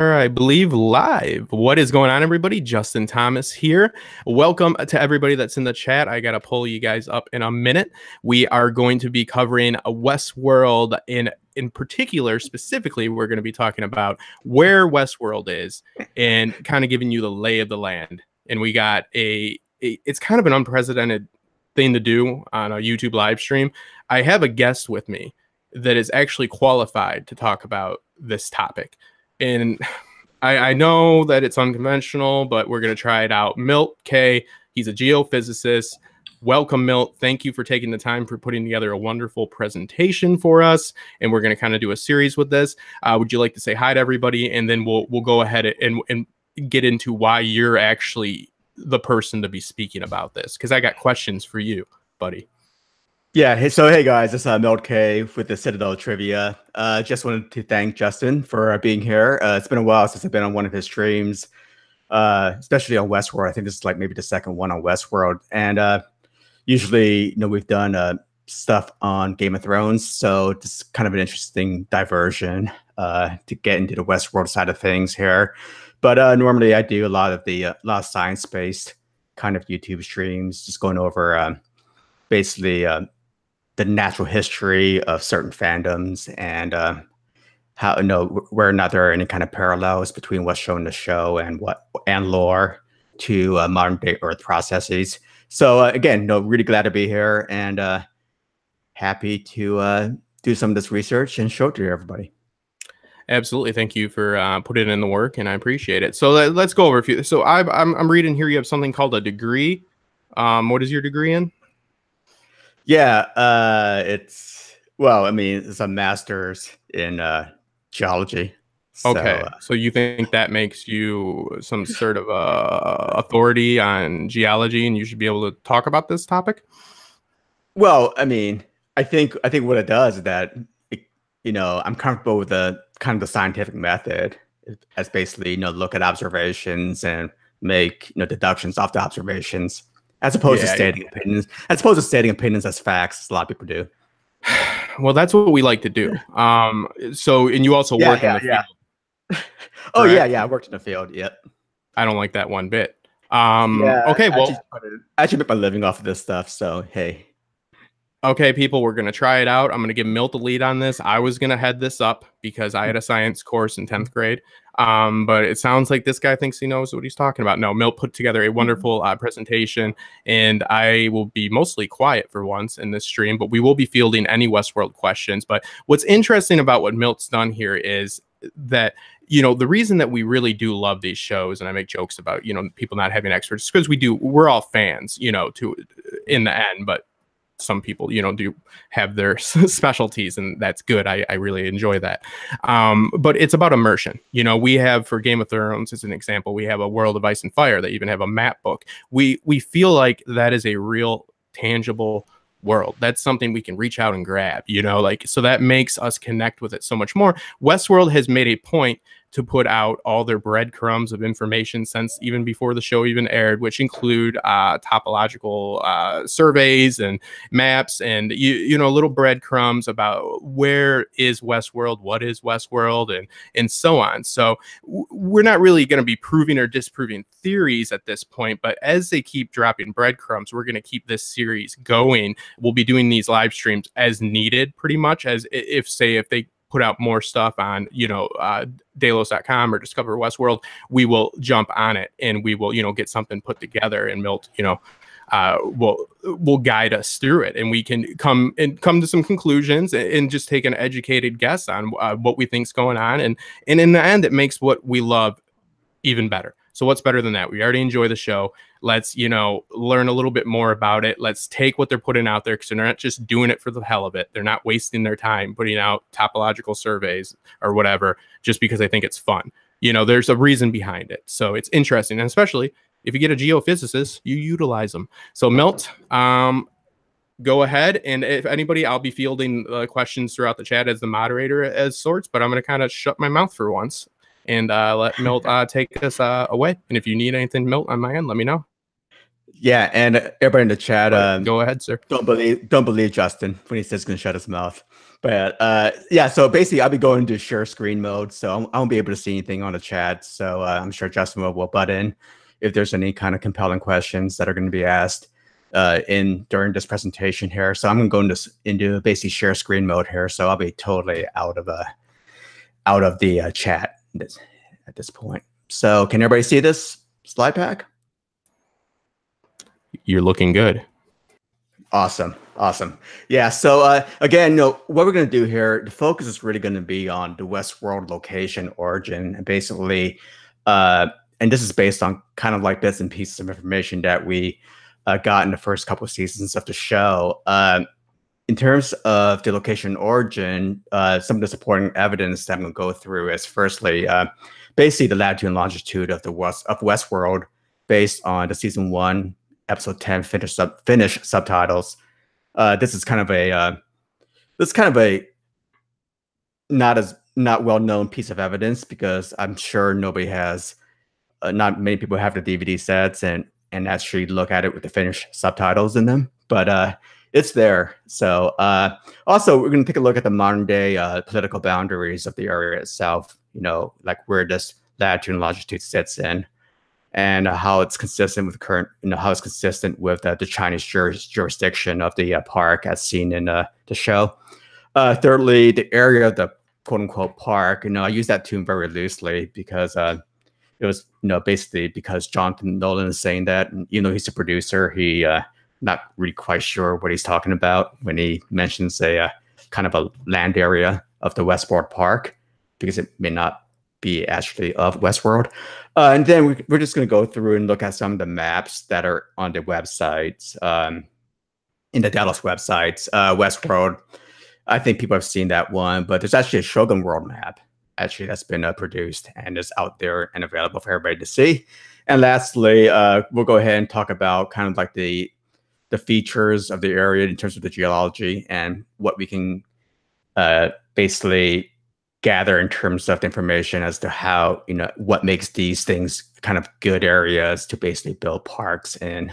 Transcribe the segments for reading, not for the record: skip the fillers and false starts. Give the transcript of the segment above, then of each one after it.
I believe live. What is going on, everybody? Justin Thomas here. Welcome to everybody that's in the chat. I got to pull you guys up in a minute. We are going to be covering a Westworld in particular. Specifically, we're going to be talking about where Westworld is and kind of giving you the lay of the land. And we got it's kind of an unprecedented thing to do on a YouTube live stream. I have a guest with me that is actually qualified to talk about this topic. And I know that it's unconventional, but we're going to try it out. Milt K, he's a geophysicist. Welcome, Milt. Thank you for taking the time for putting together a wonderful presentation for us. And we're going to kind of do a series with this. Would you like to say hi to everybody? And then we'll go ahead and get into why you're actually the person to be speaking about this. Because I got questions for you, buddy. Yeah, so hey guys, it's Milt K with the Citadel Trivia. Just wanted to thank Justin for being here. It's been a while since I've been on one of his streams, especially on Westworld. I think this is like maybe the second one on Westworld. And usually, we've done stuff on Game of Thrones, so this is kind of an interesting diversion to get into the Westworld side of things here. But normally I do a lot of science-based kind of YouTube streams, just going over basically the natural history of certain fandoms and how where or not there are any kind of parallels between what's shown in the show and lore to modern day Earth processes. So again, really glad to be here and happy to do some of this research and show it to everybody. Absolutely, thank you for putting in the work, and I appreciate it. So let's go over a few. So I'm reading here. You have something called a degree. What is your degree in? Yeah, it's a master's in geology. Okay, so you think that makes you some sort of authority on geology, and you should be able to talk about this topic? Well, I think what it does is that I'm comfortable with the kind of the scientific method, as basically look at observations and make deductions off the observations. As opposed to stating opinions, as facts, as a lot of people do. Well, that's what we like to do. And you also work in the field. Oh yeah, I worked in the field. Yep. I don't like that one bit. Okay, well, I actually make my living off of this stuff. So hey. Okay, people, we're going to try it out. I'm going to give Milt the lead on this. I was going to head this up because I had a science course in 10th grade. But it sounds like this guy thinks he knows what he's talking about. No, Milt put together a wonderful presentation, and I will be mostly quiet for once in this stream, but we will be fielding any Westworld questions. But what's interesting about what Milt's done here is that the reason that we really do love these shows, and I make jokes about people not having experts, because we're all fans to in the end, but some people do have their specialties, and that's good. I really enjoy that. But it's about immersion. We have, for Game of Thrones as an example, we have a World of Ice and Fire. They even have a map book. We feel like that is a real tangible world. That's something we can reach out and grab, so that makes us connect with it so much more. Westworld has made a point to put out all their breadcrumbs of information since even before the show even aired, which include topological surveys and maps and little breadcrumbs about where is Westworld, what is Westworld, and so on. So we're not really going to be proving or disproving theories at this point, but as they keep dropping breadcrumbs, we're going to keep this series going. We'll be doing these live streams as needed, pretty much, as if they put out more stuff on Delos.com or Discover Westworld, we will jump on it and we will get something put together, and Milt will guide us through it, and we can come to some conclusions and just take an educated guess on what we think's going on, and in the end it makes what we love even better. So what's better than that? We already enjoy the show. Let's, learn a little bit more about it. Let's take what they're putting out there, because they're not just doing it for the hell of it. They're not wasting their time putting out topological surveys or whatever just because they think it's fun. There's a reason behind it. So it's interesting. And especially if you get a geophysicist, you utilize them. So Milt, go ahead. And if anybody, I'll be fielding questions throughout the chat as the moderator as sorts, but I'm going to kind of shut my mouth for once and let Milt take us away. And if you need anything, Milt, on my end, let me know. Yeah, and everybody in the chat, Go ahead, sir. don't believe Justin when he says he's gonna shut his mouth. But yeah, so basically I'll be going to share screen mode, so I won't be able to see anything on the chat. So I'm sure Justin will butt in if there's any kind of compelling questions that are going to be asked during this presentation here. So I'm going to go into basically share screen mode here. So I'll be totally out of the chat at this point. So can everybody see this slide pack? You're looking good. Awesome. Yeah. So again, what we're going to do here, the focus is really going to be on the Westworld location origin, and basically, and this is based on kind of like bits and pieces of information that we got in the first couple of seasons of the show. In terms of the location origin, some of the supporting evidence that I'm going to go through is firstly, basically the latitude and longitude of Westworld, based on the season 1. Episode 10 Finnish subtitles. This is kind of a not well known piece of evidence, because I'm sure nobody has, not many people have the DVD sets and actually look at it with the Finnish subtitles in them. But it's there. So also we're going to take a look at the modern day political boundaries of the area itself. Like where this latitude and longitude sits in, and how it's consistent with the Chinese jurisdiction of the park as seen in the show. Thirdly, the area of the quote unquote park. I use that term very loosely because it was basically because Jonathan Nolan is saying that, and, he's a producer. He not really quite sure what he's talking about when he mentions a kind of a land area of the Westworld Park, because it may not be actually of Westworld. And then we're just going to go through and look at some of the maps that are on the websites, in the Dallas websites. Westworld, I think people have seen that one, but there's actually a Shogun world map actually that's been produced and is out there and available for everybody to see. And lastly, we'll go ahead and talk about kind of like the features of the area in terms of the geology and what we can basically gather in terms of the information as to how, what makes these things kind of good areas to basically build parks in.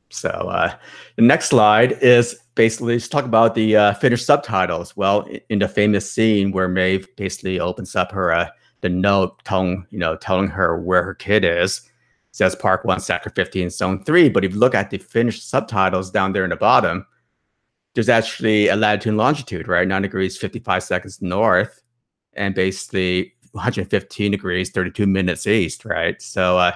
So the next slide is basically to talk about the Finnish subtitles. Well, in the famous scene where Maeve basically opens up her the note telling her where her kid is, says Park 1, Sector 15, Zone 3. But if you look at the Finnish subtitles down there in the bottom, there's actually a latitude and longitude, right? 9 degrees, 55 seconds north, and basically 115 degrees, 32 minutes east, right? So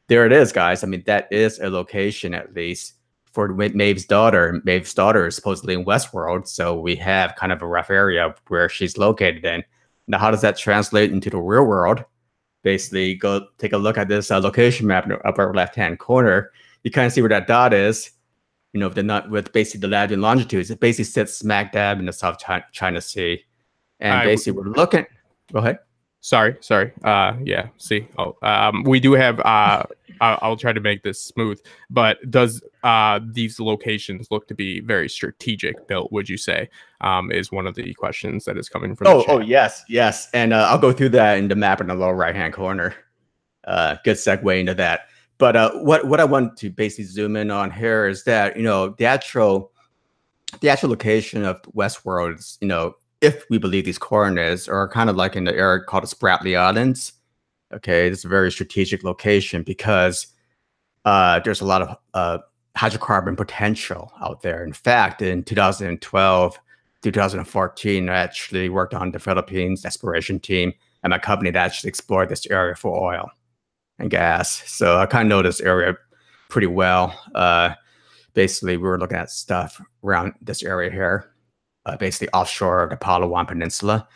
there it is, guys. I mean, that is a location, at least, for Maeve's daughter. Maeve's daughter is supposedly in Westworld, so we have kind of a rough area of where she's located in. Now, how does that translate into the real world? Basically, go take a look at this location map in the upper left-hand corner. You kind of see where that dot is. With basically the latitude and longitudes, it basically sits smack dab in the South China Sea. And basically we're looking, go ahead. Sorry. Yeah, see. We do have, I'll try to make this smooth, but does these locations look to be very strategic built, would you say, is one of the questions that is coming from the chat. Yes. And I'll go through that in the map in the lower right-hand corner. Good segue into that. But what I want to basically zoom in on here is that, the actual location of Westworld is, if we believe these coordinates, are kind of like in the area called the Spratly Islands. Okay, it's a very strategic location because there's a lot of hydrocarbon potential out there. In fact, in 2012, 2014, I actually worked on the Philippines exploration team and my company that actually explored this area for oil and gas. So I kind of know this area pretty well. Basically, we were looking at stuff around this area here, basically offshore of the Palawan Peninsula.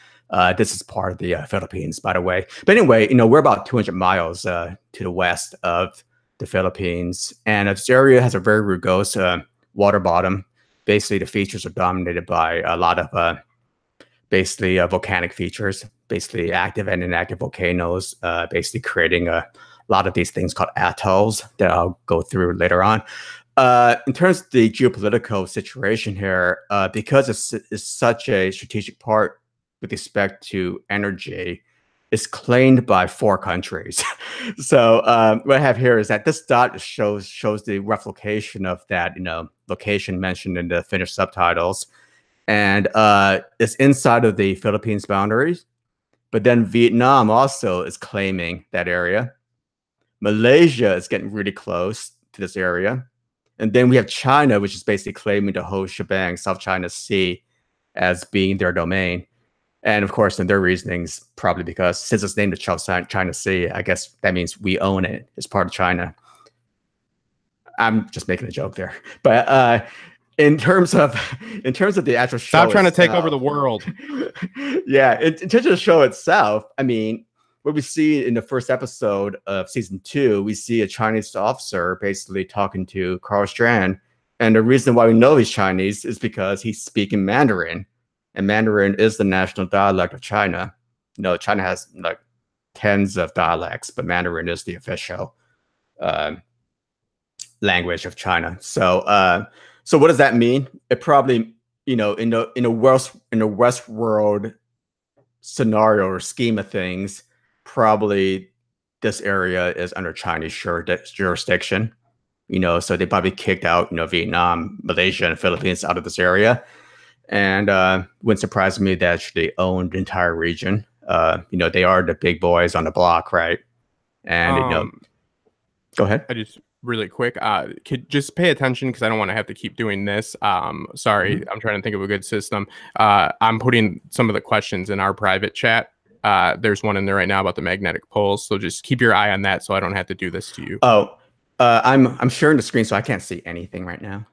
This is part of the Philippines, by the way. But anyway, we're about 200 miles to the west of the Philippines. And this area has a very rugosa water bottom. Basically, the features are dominated by a lot of basically volcanic features, basically active and inactive volcanoes, basically creating a lot of these things called atolls that I'll go through later on. In terms of the geopolitical situation here, because it's such a strategic part with respect to energy, is claimed by 4 countries. So what I have here is that this dot shows the rough location of that, location mentioned in the Finnish subtitles. And it's inside of the Philippines boundaries. But then Vietnam also is claiming that area. Malaysia is getting really close to this area. And then we have China, which is basically claiming the whole shebang, South China Sea, as being their domain. And of course, in their reasonings, probably because since it's named the South China Sea, I guess that means we own it. It's part of China. I'm just making a joke there. But in terms of the actual show, stop trying to take over the world. Yeah, in terms of the show itself, I mean, what we see in the first episode of season 2, we see a Chinese officer basically talking to Carl Strahan. And the reason why we know he's Chinese is because he's speaking Mandarin. And Mandarin is the national dialect of China. China has like tens of dialects, but Mandarin is the official language of China. So what does that mean? It probably, in a Westworld scenario or scheme of things, probably this area is under Chinese jurisdiction. So they probably kicked out, Vietnam, Malaysia, and Philippines out of this area. And wouldn't surprise me that they own the entire region. They are the big boys on the block, right? And go ahead. I just really quick, could just pay attention because I don't want to have to keep doing this. Sorry, I'm trying to think of a good system. I'm putting some of the questions in our private chat. There's one in there right now about the magnetic poles, so just keep your eye on that so I don't have to do this to you. Oh, I'm sharing the screen, so I can't see anything right now.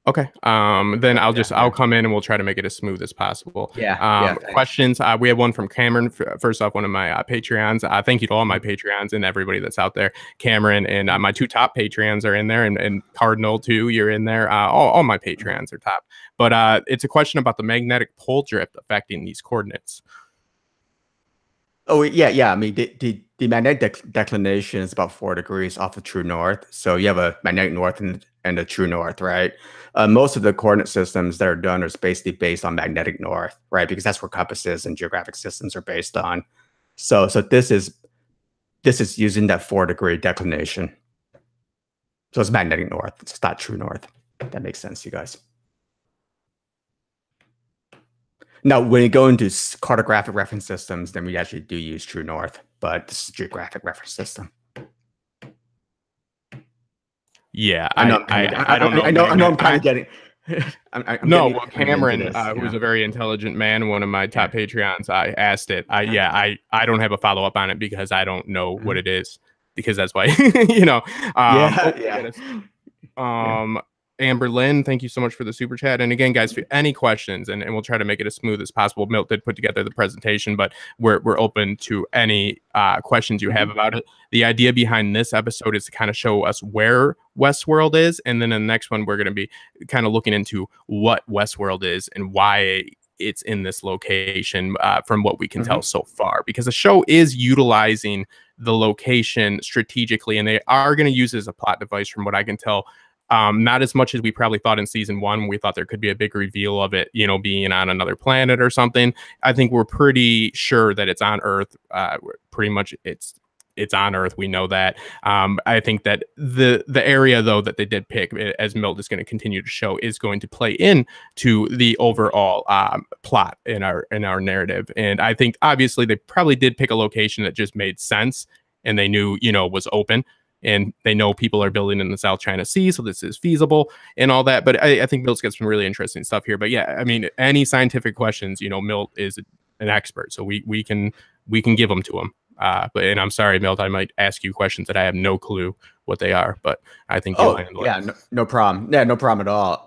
Okay. Then I'll come in and we'll try to make it as smooth as possible. Questions. We have one from Cameron. First off, one of my Patreons. Thank you to all my Patreons and everybody that's out there. Cameron and my 2 top Patreons are in there, and Cardinal too. You're in there. All my Patreons are top. But it's a question about the magnetic pole drift affecting these coordinates. Oh yeah. I mean, the magnetic declination is about 4 degrees off the true north. So you have a magnetic north and a true north, right? Most of the coordinate systems that are done are basically based on magnetic north, right? Because that's where compasses and geographic systems are based on. So this is using that 4-degree declination. So it's magnetic north. It's not true north. That makes sense, you guys. Now, when you go into cartographic reference systems, then we actually do use true north, but this is a geographic reference system. Yeah, I know. I'm kind of getting. Cameron, who's a very intelligent man, one of my top Patreons, I asked it. I don't have a follow up on it because I don't know what it is. Because that's why, Amberlyn, thank you so much for the super chat. And again, guys, for any questions, and we'll try to make it as smooth as possible. Milt did put together the presentation, but we're open to any questions you have about it. The idea behind this episode is to kind of show us where Westworld is, and then in the next one, we're going to be kind of looking into what Westworld is and why it's in this location from what we can tell so far, because the show is utilizing the location strategically, and they are going to use it as a plot device from what I can tell. Not as much as we probably thought in season 1. We thought there could be a big reveal of it, being on another planet or something. I think we're pretty sure that it's on Earth. Pretty much it's on Earth. We know that. I think that the area, though, that they did pick, as Milt is going to continue to show, is going to play into the overall plot in our narrative. And I think obviously they probably did pick a location that just made sense and they knew, was open. And they know people are building in the South China Sea, so this is feasible and all that. But I think Milt's got some really interesting stuff here. But yeah, I mean, any scientific questions, Milt is an expert, so we can give them to him. And I'm sorry, Milt, I might ask you questions that I have no clue what they are, but I think you'll handle it. No problem. Yeah, no problem at all.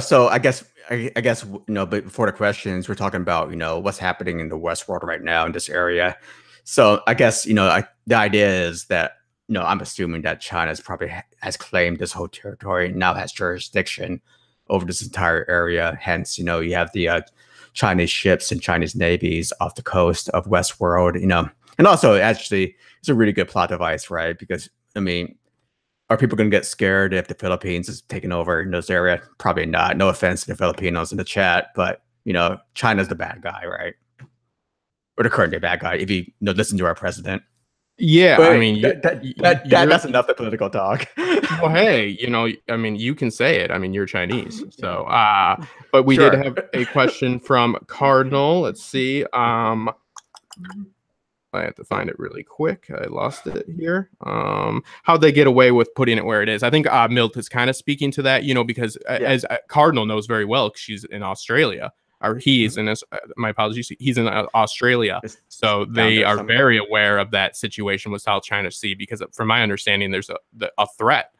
So I guess, but before the questions, we're talking about, what's happening in the Westworld right now in this area. So I guess, the idea is that, I'm assuming that China has claimed this whole territory and now has jurisdiction over this entire area. Hence, you have the Chinese ships and Chinese navies off the coast of Westworld, and also actually it's a really good plot device, right? Because, I mean, are people going to get scared if the Philippines is taking over in this area? Probably not. No offense to the Filipinos in the chat, but, China's the bad guy, right? or the current day bad guy, if you listen to our president. Yeah, But I mean, that's enough the political talk. well, hey, I mean, you can say it. I mean, you're Chinese, so but we did Sure. have a question from Cardinal. Let's see. I have to find it really quick. I lost it here. How'd they get away with putting it where it is? I think Milt is kind of speaking to that, because as Cardinal knows very well, she's in Australia, or he is in this. My apologies. He's in Australia, so they are very aware of that situation with South China Sea, because from my understanding, there's a threat.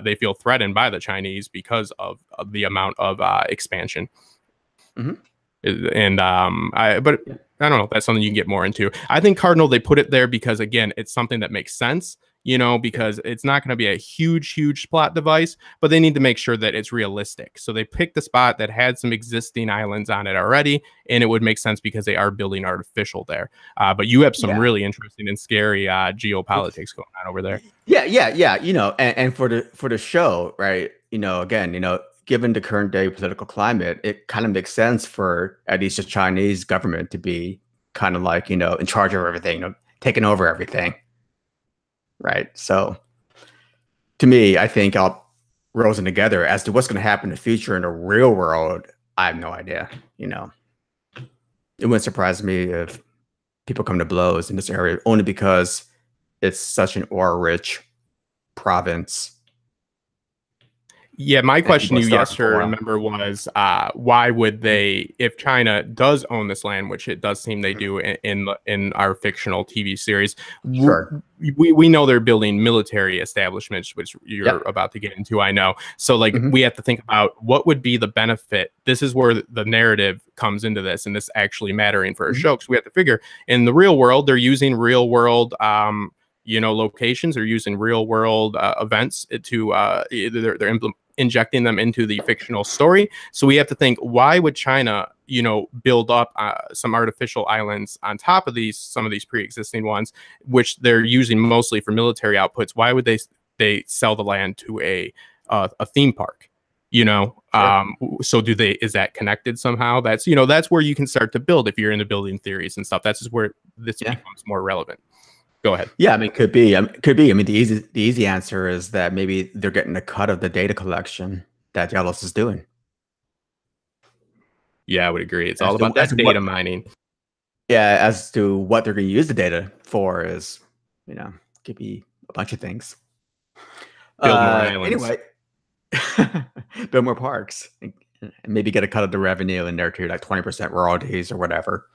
They feel threatened by the Chinese because of the amount of expansion. And but I don't know if that's something you can get more into. I think Cardinal, they put it there because, again, it's something that makes sense, because it's not going to be a huge plot device, but they need to make sure that it's realistic. So they picked a spot that had some existing islands on it already, and it would make sense because they are building artificial there. But you have some really interesting and scary geopolitics going on over there. Yeah. And for the show, right? Again, given the current day political climate, it kind of makes sense for at least the Chinese government to be kind of like, in charge of everything, taking over everything. Right. So to me, I think I'll rolls them together. As to what's going to happen in the future in the real world, I have no idea. It wouldn't surprise me if people come to blows in this area, only because it's such an oil-rich province. Yeah, my question to you, Yester, remember, was why would they, if China does own this land, which it does seem they do in our fictional TV series, we know they're building military establishments, which you're about to get into, I know. So, we have to think about what would be the benefit. This is where the narrative comes into this, and this actually mattering for a show, because we have to figure, in the real world, they're using real world locations, are using real world events to they're injecting them into the fictional story. So we have to think, why would China, build up some artificial islands on top of some of these pre-existing ones, which they're using mostly for military outputs? Why would they sell the land to a theme park? So is that connected somehow? That's where you can start to build if you're into building theories and stuff. That's just where this becomes more relevant. Go ahead. Yeah, I mean, could be. I mean, the easy answer is that maybe they're getting a cut of the data collection that Yalos is doing. Yeah, I would agree. It's all about that data mining. Yeah, as to what they're going to use the data for is, could be a bunch of things. Build more islands. Anyway, build more parks, and maybe get a cut of the revenue in there too, like 20% royalties or whatever.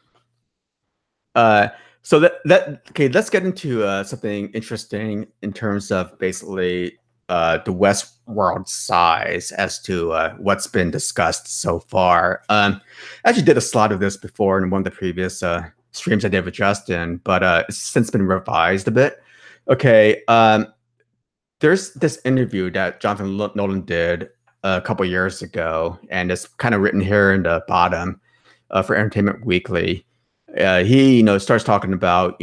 So okay, let's get into something interesting in terms of basically the Westworld size as to what's been discussed so far. I actually did a slide of this before in one of the previous streams I did with Justin, but it's since been revised a bit. Okay, there's this interview that Jonathan Nolan did a couple years ago, and it's kind of written here in the bottom for Entertainment Weekly. He, starts talking about,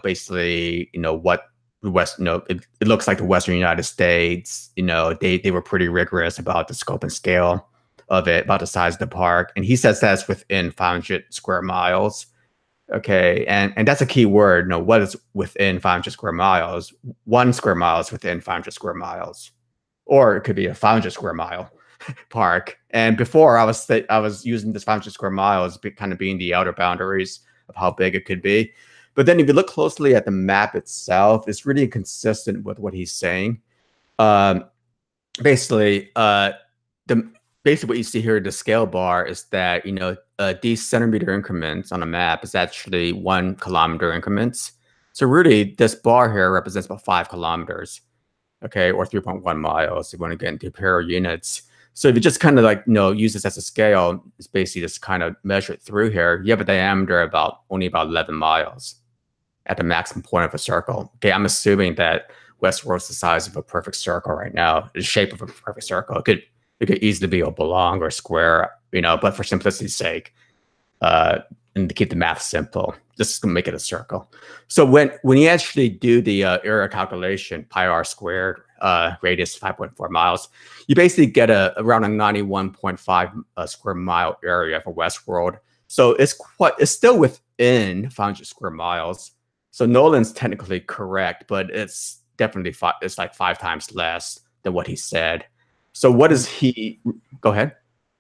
basically, what the West, it looks like the Western United States, they were pretty rigorous about the scope and scale of it, about the size of the park. And he says that's within 500 square miles. Okay. And that's a key word. What is within 500 square miles? 1 square mile is within 500 square miles, or it could be a 500 square mile park. And before I was using this 500 square miles kind of being the outer boundaries of how big it could be. But then if you look closely at the map itself, it's really consistent with what he's saying. Basically what you see here, the scale bar, is that these centimeter increments on a map is actually 1 kilometer increments. So really this bar here represents about 5 kilometers, okay, or 3.1 miles if you want to get into imperial units. So if you just kind of use this as a scale, it's basically just kind of measure it through here. You have a diameter only about 11 miles at the maximum point of a circle. Okay, I'm assuming that Westworld's the size of a perfect circle right now, the shape of a perfect circle. It could easily be oblong or square, but for simplicity's sake, and to keep the math simple, just to make it a circle. So when you actually do the area calculation, pi r squared, radius 5.4 miles, you basically get around a 91.5 square mile area for Westworld. So it's still within 500 square miles. So Nolan's technically correct, but it's definitely it's like 5 times less than what he said. So what is he? Go ahead.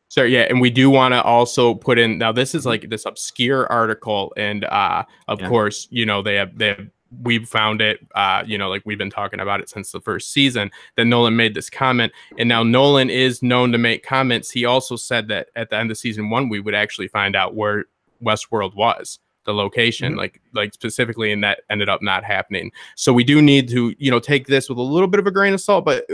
So yeah, and we do want to also put in, now this is like this obscure article, and of course, you know, we've found it, you know, like we've been talking about it since the first season, that Nolan made this comment. And now Nolan is known to make comments. He also said that at the end of season 1 we would actually find out where Westworld was, the location, like specifically, and that ended up not happening. So we do need to, you know, take this with a little bit of a grain of salt, but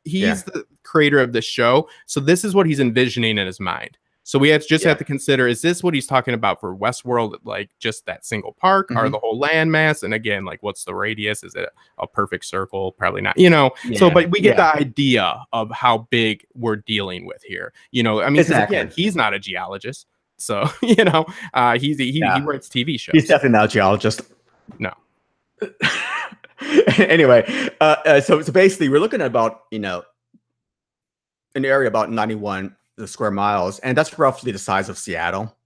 he's the creator of the show, so this is what he's envisioning in his mind. So we have to consider, is this what he's talking about for Westworld, like just that single park, or the whole landmass? And again, like, what's the radius? Is it a perfect circle? Probably not, you know. So but we get the idea of how big we're dealing with here, you know. I mean, again, he's not a geologist. So, you know, he writes TV shows. He's definitely not a geologist. No. Anyway, so basically we're looking at about, you know, an area about 91 square miles, and that's roughly the size of Seattle,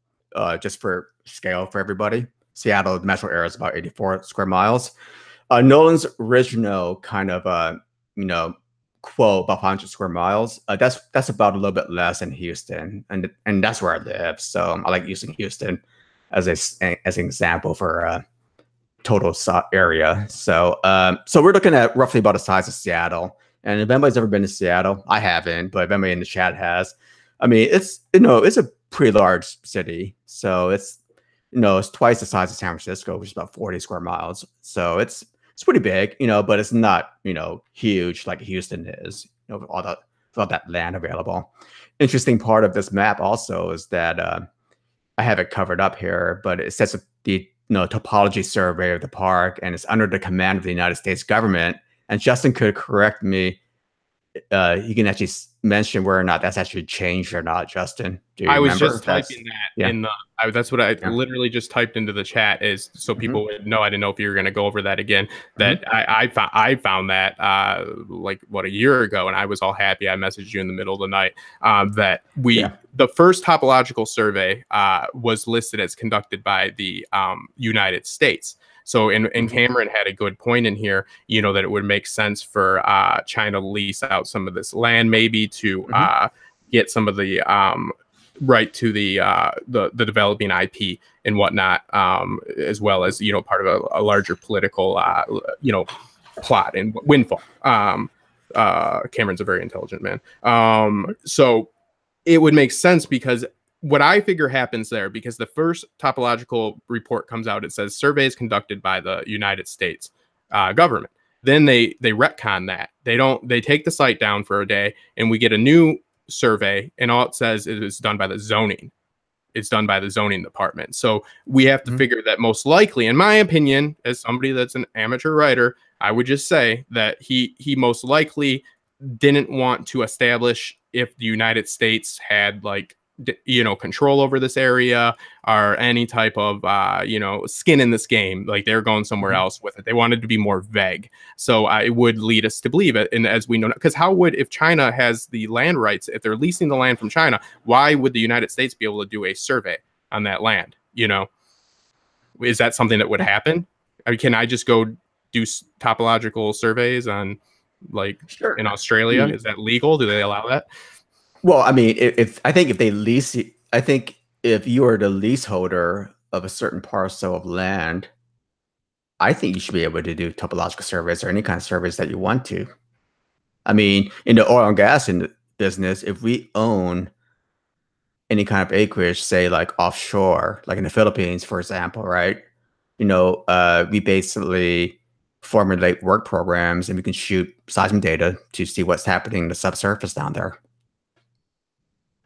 just for scale for everybody. Seattle metro area is about 84 square miles. Nolan's original kind of, you know, quote about 500 square miles, that's about a little bit less than Houston, and that's where I live, so I like using Houston as an example for total area. So so we're looking at roughly about the size of Seattle. And if anybody's ever been to Seattle, I haven't, but if anybody in the chat has, I mean, it's, you know, it's a pretty large city. So it's, you know, it's twice the size of San Francisco, which is about 40 square miles. So it's pretty big, you know, but it's not, you know, huge like Houston is, you know, with all that land available. Interesting part of this map also is that I have it covered up here, but it says the, you know, topology survey of the park, and it's under the command of the United States government. And Justin could correct me. He can actually mention whether or not that's actually changed or not. Justin, do you remember? I was just typing that in the. That's what I literally just typed into the chat, is so people would know. I didn't know if you were going to go over that again. That I found that like what, a year ago, and I was all happy. I messaged you in the middle of the night that the first topological survey was listed as conducted by the United States. So, and Cameron had a good point in here, you know, that it would make sense for China to lease out some of this land, maybe to get some of the right to the developing IP and whatnot, as well as, you know, part of a larger political, you know, plot and windfall. Cameron's a very intelligent man. So it would make sense, because what I figure happens there, because the first topological report comes out, it says surveys conducted by the United States government. Then they retcon that. They take the site down for a day, and we get a new survey, and all it says is it's done by the zoning. It's done by the zoning department. So we have to figure that most likely, in my opinion, as somebody that's an amateur writer, I would just say that he most likely didn't want to establish if the United States had, like, you know, control over this area or any type of you know, skin in this game. Like, they're going somewhere else with it. They wanted to be more vague, so it would lead us to believe it. And as we know, because how would, if China has the land rights, if they're leasing the land from China, why would the United States be able to do a survey on that land? You know, is that something that would happen? I mean, can I just go do topological surveys on, like, in Australia? Is that legal? Do they allow that? Well, I mean, I think if they lease, I think if you are the leaseholder of a certain parcel of land, I think you should be able to do topological surveys or any kind of surveys that you want to. I mean, in the oil and gas business, if we own any kind of acreage, say like offshore, like in the Philippines, for example, right? You know, we basically formulate work programs, and we can shoot seismic data to see what's happening in the subsurface down there.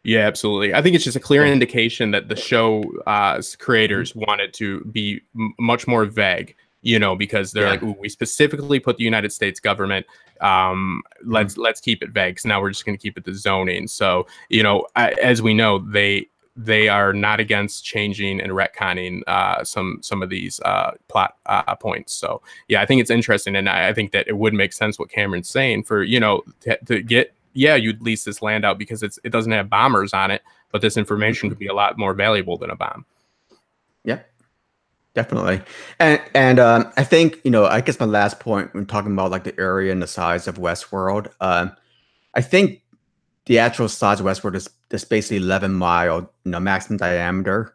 Yeah, absolutely. I think it's just a clear indication that the show's creators wanted to be much more vague, you know, because they're like, ooh, we specifically put the United States government. Let's keep it vague. So now we're just going to keep it to zoning. So, you know, as we know, they are not against changing and retconning some of these plot points. So yeah, I think it's interesting, and I think that it would make sense what Cameron's saying for, you know, to get. Yeah, you'd lease this land out because it doesn't have bombers on it, but this information could be a lot more valuable than a bomb. Yeah, definitely. And I think, I guess my last point when talking about like the area and the size of Westworld, I think the actual size of Westworld is just basically 11-mile, maximum diameter,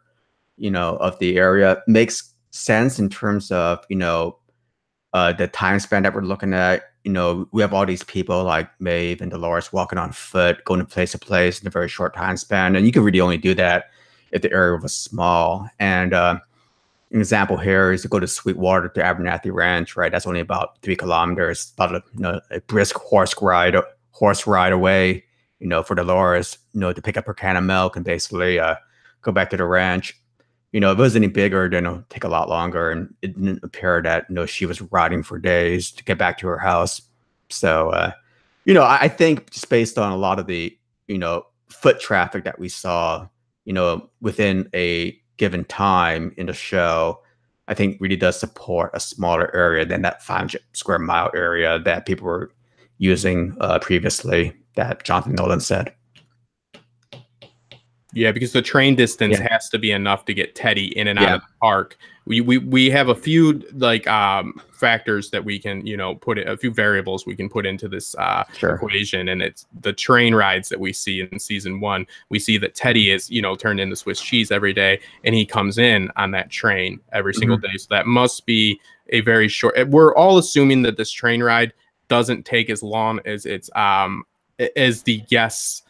of the area. Makes sense in terms of, the time span that we're looking at. We have all these people like Maeve and Dolores walking on foot, going from place to place in a very short time span. And you could really only do that if the area was small. And an example here is to go to Sweetwater to Abernathy Ranch, right? That's only about 3 kilometers, about a brisk horse ride away, for Dolores, to pick up her can of milk and basically go back to the ranch. If it was any bigger, then it'll take a lot longer, and it didn't appear that she was riding for days to get back to her house. So, I think just based on a lot of the foot traffic that we saw, within a given time in the show, I think really does support a smaller area than that 500 square mile area that people were using previously, that Jonathan Nolan said. Yeah, because the train distance has to be enough to get Teddy in and out of the park. We have a few like factors that we can put a few variables we can put into this equation, and it's the train rides that we see in season 1. We see that Teddy is turned into Swiss cheese every day, and he comes in on that train every single day. So that must be a very short. We're all assuming that this train ride doesn't take as long as it's as the guests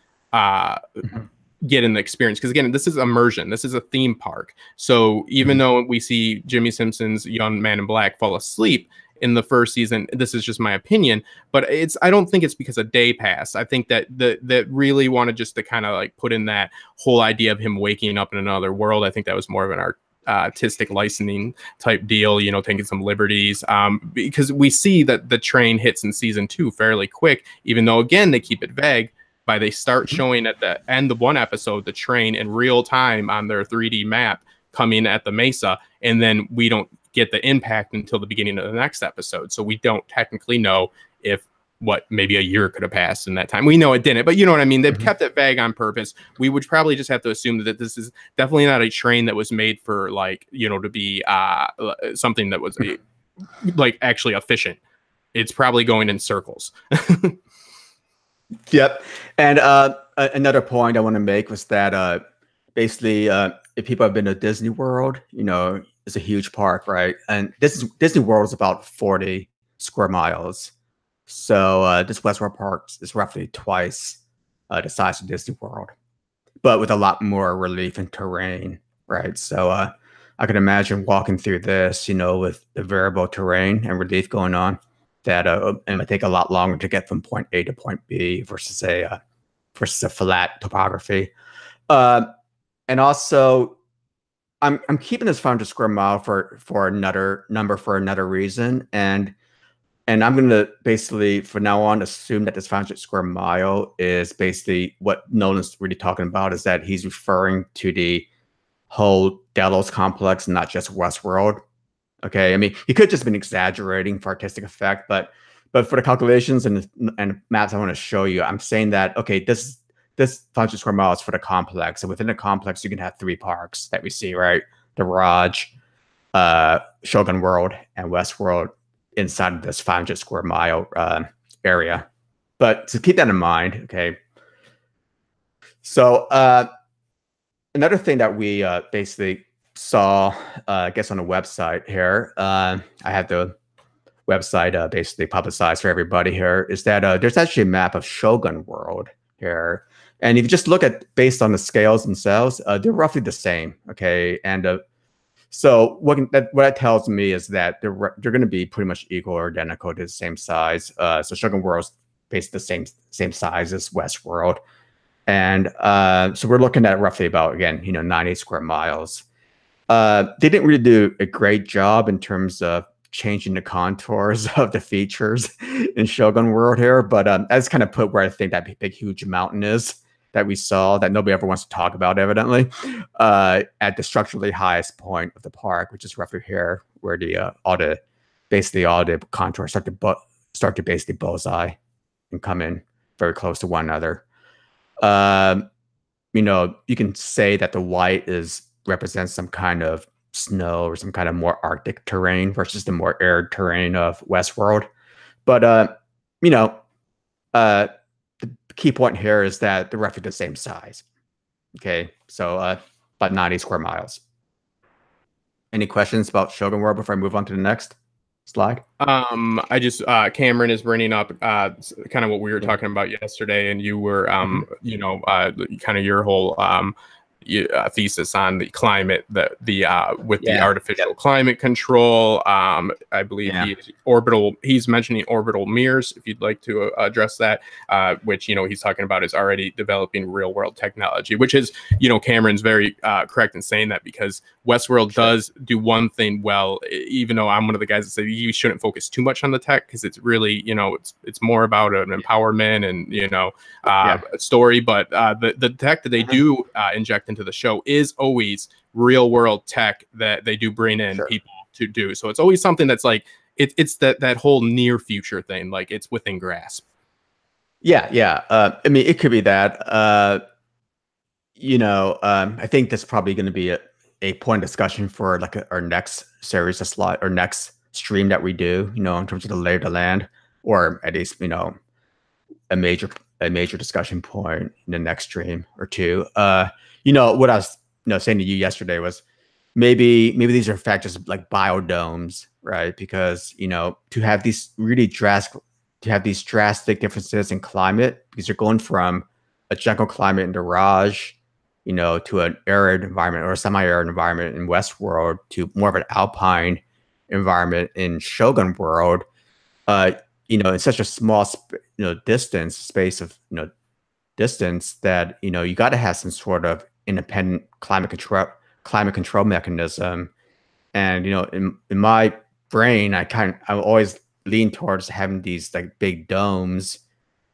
get in the experience, because again, this is immersion, this is a theme park. So even though we see Jimmy Simpson's young man in black fall asleep in the first season, this is just my opinion, but I don't think it's because of day pass. I think that that really wanted just to kind of like put in that whole idea of him waking up in another world. I think that was more of an artistic licensing type deal, taking some liberties, because we see that the train hits in season 2 fairly quick, even though again they keep it vague. By they start showing at the end of one episode the train in real time on their 3D map coming at the mesa, and then we don't get the impact until the beginning of the next episode. So we don't technically know if maybe a year could have passed in that time. We know it didn't, but you know what I mean? They've kept it vague on purpose. We would probably just have to assume that this is definitely not a train that was made for like, to be something that was like actually efficient. It's probably going in circles. Yep. And another point I want to make was that basically, if people have been to Disney World, it's a huge park, right? And Disney World is about 40 square miles. So this Westworld Park is roughly twice the size of Disney World, but with a lot more relief and terrain, right? So I can imagine walking through this, with the variable terrain and relief going on, that it might take a lot longer to get from point A to point B versus a flat topography. And also, I'm keeping this 500 square mile for another number for another reason, and I'm going to basically from now on assume that this 500 square mile is basically what Nolan's really talking about, is that he's referring to the whole Delos complex, not just Westworld. Okay, I mean, he could have just been exaggerating for artistic effect, but for the calculations and maps I want to show you, I'm saying that, okay, this 500 square miles for the complex. And within the complex, you can have 3 parks that we see, right? The Raj, Shogun World, and Westworld inside of this 500 square mile area. But to keep that in mind, okay. So another thing that we basically saw, I guess on the website here, I had the website basically publicized for everybody here, is that there's actually a map of Shogun World here. And if you just look at based on the scales themselves, they're roughly the same. Okay. And so what that tells me is that they're going to be pretty much equal or identical to the same size. So Shogun World's basically the same size as Westworld. And so we're looking at roughly about, again, 90 square miles. They didn't really do a great job in terms of changing the contours of the features in Shogun World here, but that's kind of put where I think that big, huge mountain is that we saw that nobody ever wants to talk about, evidently, at the structurally highest point of the park, which is roughly here, where all the contours start to basically bullseye and come in very close to one another. you can say that the white represents some kind of snow or some kind of more Arctic terrain versus the more arid terrain of Westworld. But you know, the key point here is that they're roughly the same size. Okay, so about 90 square miles. Any questions about Shogun World before I move on to the next slide? I just Cameron is bringing up kind of what we were talking about yesterday, and you were kind of your whole thesis on the climate, the artificial climate control. I believe he's mentioning orbital mirrors, if you'd like to address that, which he's talking about is already developing real world technology, which is Cameron's very correct in saying that, because Westworld does do one thing well, even though I'm one of the guys that say you shouldn't focus too much on the tech, because it's really it's more about an empowerment and a story, but the tech that they do inject into the show is always real world tech that they do bring in people to do. So it's always something that's like it's that whole near future thing, like it's within grasp. I mean, it could be that. I think that's probably going to be a point of discussion for like our next series of slide or next stream that we do. In terms of the lay of the land, or at least a major discussion point in the next stream or two. What I was saying to you yesterday was maybe these are factors like biodomes, right? Because to have these drastic differences in climate, because you're going from a jungle climate in the Raj, to an arid environment or a semi-arid environment in Westworld, to more of an alpine environment in Shogun World. In such a small space of distance that you got to have some sort of independent climate control mechanism. And in my brain, I always lean towards having these like big domes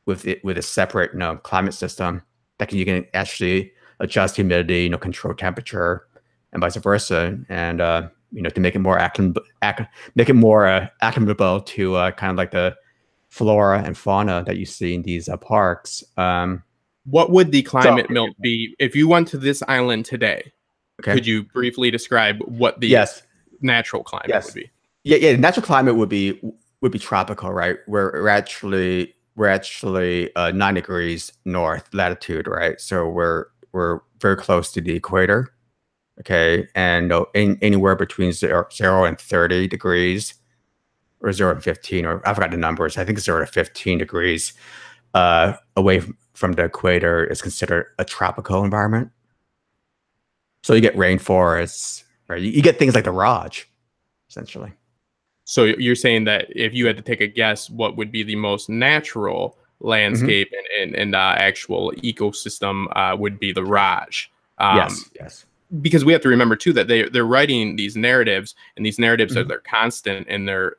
with a separate climate system that you can actually adjust humidity, control temperature, and vice versa, and to make it more acclimatable to kind of like the flora and fauna that you see in these parks. What would the climate Milt be if you went to this island today? Okay. Could you briefly describe what the natural climate would be? Yeah, natural climate would be tropical, right? We're actually 9 degrees north latitude, right? So we're very close to the equator. Okay, and anywhere between 0 and 30 degrees, or 0 and 15, or I forgot the numbers. I think 0 to 15 degrees away from the equator is considered a tropical environment. So you get rainforests, right? You get things like the Raj, essentially. So you're saying that if you had to take a guess, what would be the most natural landscape and actual ecosystem would be the Raj? Yes. Because we have to remember too that they're writing these narratives, and these narratives are their constant in their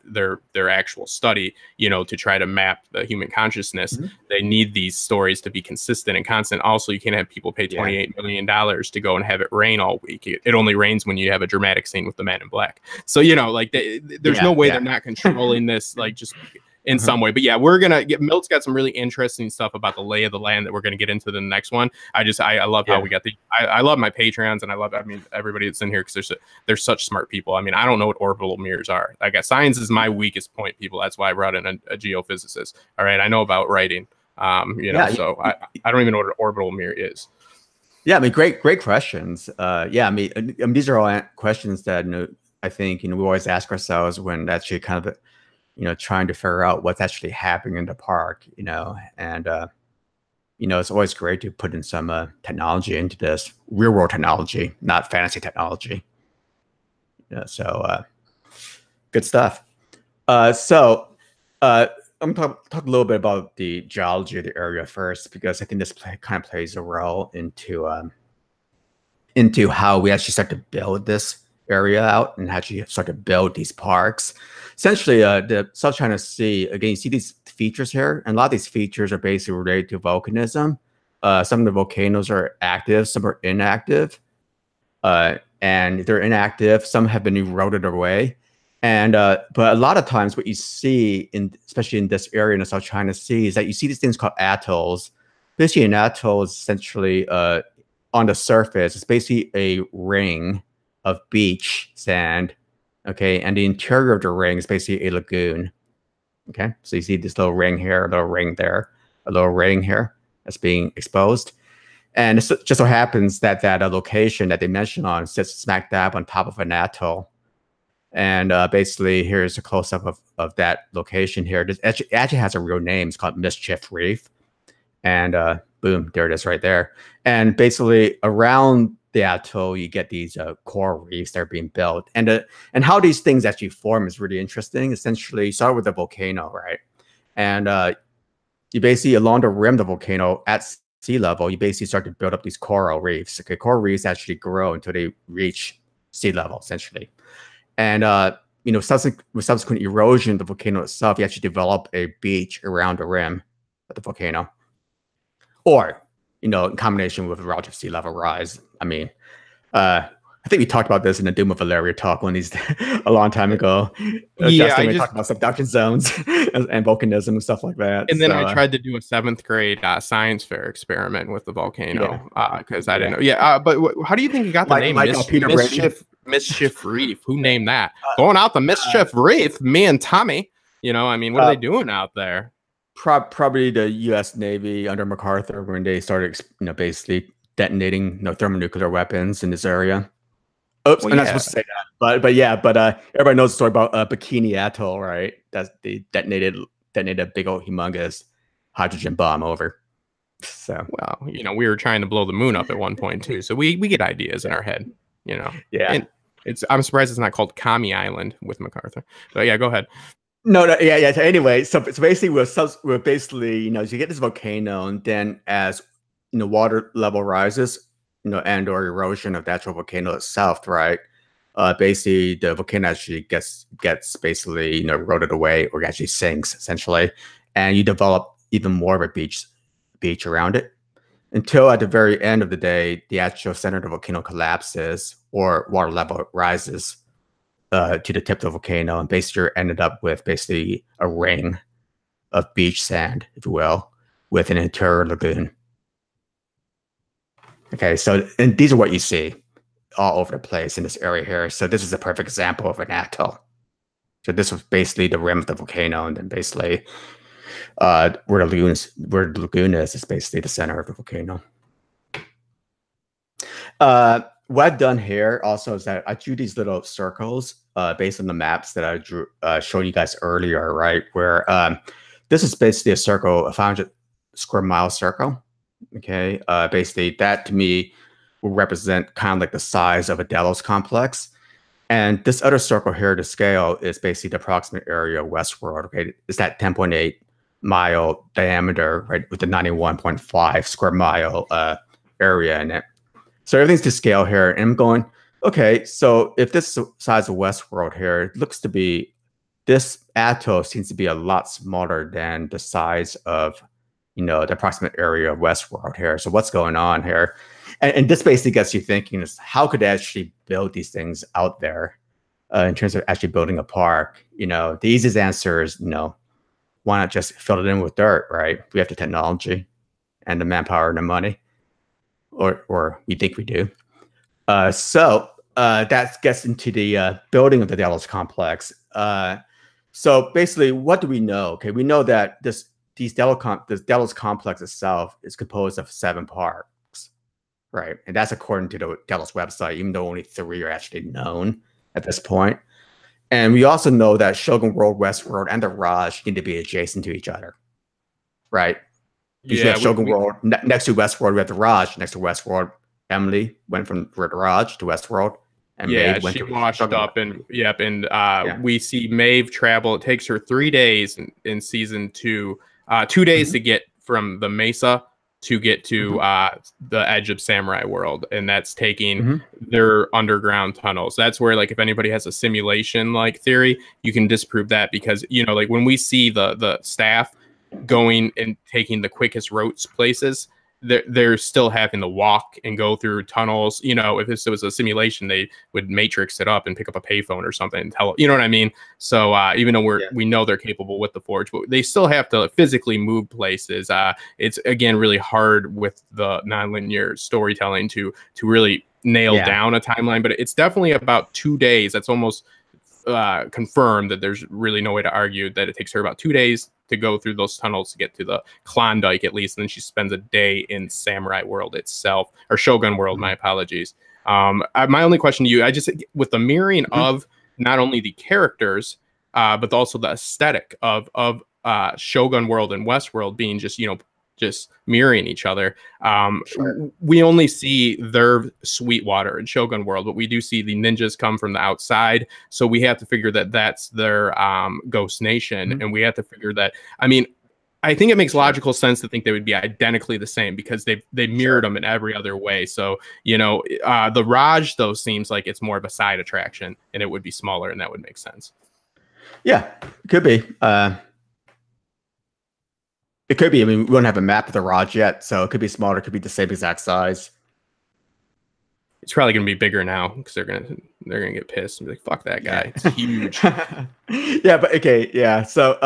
actual study, to try to map the human consciousness. They need these stories to be consistent and constant. Also, you can't have people pay $28 million to go and have it rain all week. It only rains when you have a dramatic scene with the man in black. So there's no way they're not controlling this, like just in some way. But we're gonna get Milt's got some really interesting stuff about the lay of the land that we're gonna get into the next one. I love how we got I love my Patreons, and I mean everybody that's in here, because they're such smart people. I mean, I don't know what orbital mirrors are. I guess science is my weakest point, people. That's why I brought in a geophysicist. All right, I know about writing. So I don't even know what an orbital mirror is. Yeah, I mean, great questions. I mean, these are all questions that I think we always ask ourselves when actually kind of trying to figure out what's actually happening in the park, and it's always great to put in some technology into this, real world technology, not fantasy technology. So good stuff. So I'm going to talk a little bit about the geology of the area first, because I think this kind of plays a role into how we actually start to build this area out and actually start to build these parks. Essentially, the South China Sea, again, you see these features here, and a lot of these features are basically related to volcanism. Some of the volcanoes are active, some are inactive. And they're inactive, some have been eroded away. And but a lot of times what you see, especially in this area in the South China Sea, is that you see these things called atolls. Basically, an atoll is essentially on the surface, it's basically a ring of beach sand. Okay, and the interior of the ring is basically a lagoon. Okay, so you see this little ring here, a little ring there, a little ring here that's being exposed. And it just so happens that that location that they mentioned on sits smack dab on top of an atoll. And basically, here's a close-up of that location here. It actually has a real name. It's called Mischief Reef. And boom, there it is right there. And basically, around the atoll, you get these coral reefs that are being built. And how these things actually form is really interesting. Essentially, you start with a volcano, right? And you basically, along the rim of the volcano at sea level, you basically start to build up these coral reefs. Okay, coral reefs actually grow until they reach sea level, essentially. And you know, with subsequent erosion of the volcano itself, you actually develop a beach around the rim of the volcano. Or, you know, in combination with a relative sea level rise. I mean, I think we talked about this in the Doom of Valeria talk a long time ago. Yeah, we talked about subduction zones and volcanism and stuff like that. And then I tried to do a 7th grade science fair experiment with the volcano because I didn't know. Yeah, but how do you think you got the name Mischief Reef? Who named that? Going out the Mischief Reef, me and Tommy. You know, I mean, what are they doing out there? Probably the U.S. Navy under MacArthur when they started, you know, basically detonating, you know, thermonuclear weapons in this area. Oops, I'm not supposed to say that, but everybody knows the story about Bikini Atoll, right? They detonated a big old humongous hydrogen bomb over. So, well, you know, we were trying to blow the moon up at one point too, so we get ideas in our head, you know. Yeah, and I'm surprised it's not called Commie Island with MacArthur. But yeah, go ahead. No, yeah. So anyway, so basically, we're basically, you know, you get this volcano, and then as you know, water level rises, you know, and or erosion of the actual volcano itself, right? Basically, the volcano actually gets basically, you know, eroded away or actually sinks essentially, and you develop even more of a beach around it until at the very end of the day, the actual center of the volcano collapses or water level rises to the tip of the volcano, and basically ended up with basically a ring of beach sand, if you will, with an interior lagoon. Okay, so and these are what you see all over the place in this area here. So this is a perfect example of an atoll. So this was basically the rim of the volcano, and then basically where the lagoon is basically the center of the volcano. What I've done here also is that I drew these little circles based on the maps that I drew showed you guys earlier, right? Where this is basically a circle, a 500 square mile circle. Okay, basically that to me will represent kind of like the size of a Delos complex. And this other circle here to scale is basically the approximate area of Westworld. Okay, it's that 10.8 mile diameter, right, with the 91.5 square mile area in it. So everything's to scale here. And I'm going, okay, so if this is the size of Westworld here, it looks to be, this atoll seems to be a lot smaller than the size of, you know, the approximate area of Westworld here. So what's going on here? And this basically gets you thinking is how could they actually build these things out there in terms of actually building a park? You know, the easiest answer is, you know, why not just fill it in with dirt, right? We have the technology and the manpower and the money, or we think we do. So that gets into the building of the Delos complex. So basically, what do we know? Okay, we know that this Delos complex itself is composed of 7 parks, right? And that's according to the Delos website, even though only 3 are actually known at this point. And we also know that Shogun World, Westworld, and the Raj need to be adjacent to each other, right? Because we have Shogun World next to Westworld, we have the Raj next to Westworld. Emily went from the Raj to Westworld. And Maeve went she to washed Shogun up, World. and we see Maeve travel. It takes her 3 days in season 2, 2 days to get from the Mesa to get to the edge of Samurai World, and that's taking their underground tunnels. That's where, like, if anybody has a simulation like theory, you can disprove that, because, you know, like when we see the staff going and taking the quickest routes places, they're still having to walk and go through tunnels. You know, if this was a simulation, they would matrix it up and pick up a payphone or something and tell, you know what I mean? So even though we know they're capable with the Forge, but they still have to physically move places. It's again really hard with the nonlinear storytelling to really nail down a timeline, but it's definitely about 2 days. That's almost confirmed, that there's really no way to argue that it takes her about 2 days to go through those tunnels to get to the Klondike at least, and then she spends a day in Samurai World itself, or Shogun World. My apologies. My only question to you, I just, with the mirroring of not only the characters but also the aesthetic of Shogun World and Westworld being just, you know, just mirroring each other. We only see their Sweetwater in Shogun World, but we do see the ninjas come from the outside. So we have to figure that that's their Ghost Nation. And we have to figure that, I mean, I think it makes logical sense to think they would be identically the same because they mirrored them in every other way. So, you know, the Raj, though, seems like it's more of a side attraction and it would be smaller, and that would make sense. Yeah, it could be. It could be. I mean, we don't have a map of the Raj yet, so it could be smaller. It could be the same exact size. It's probably going to be bigger now because they're gonna get pissed and be like, "Fuck that guy! It's huge." Yeah, but okay, yeah. So,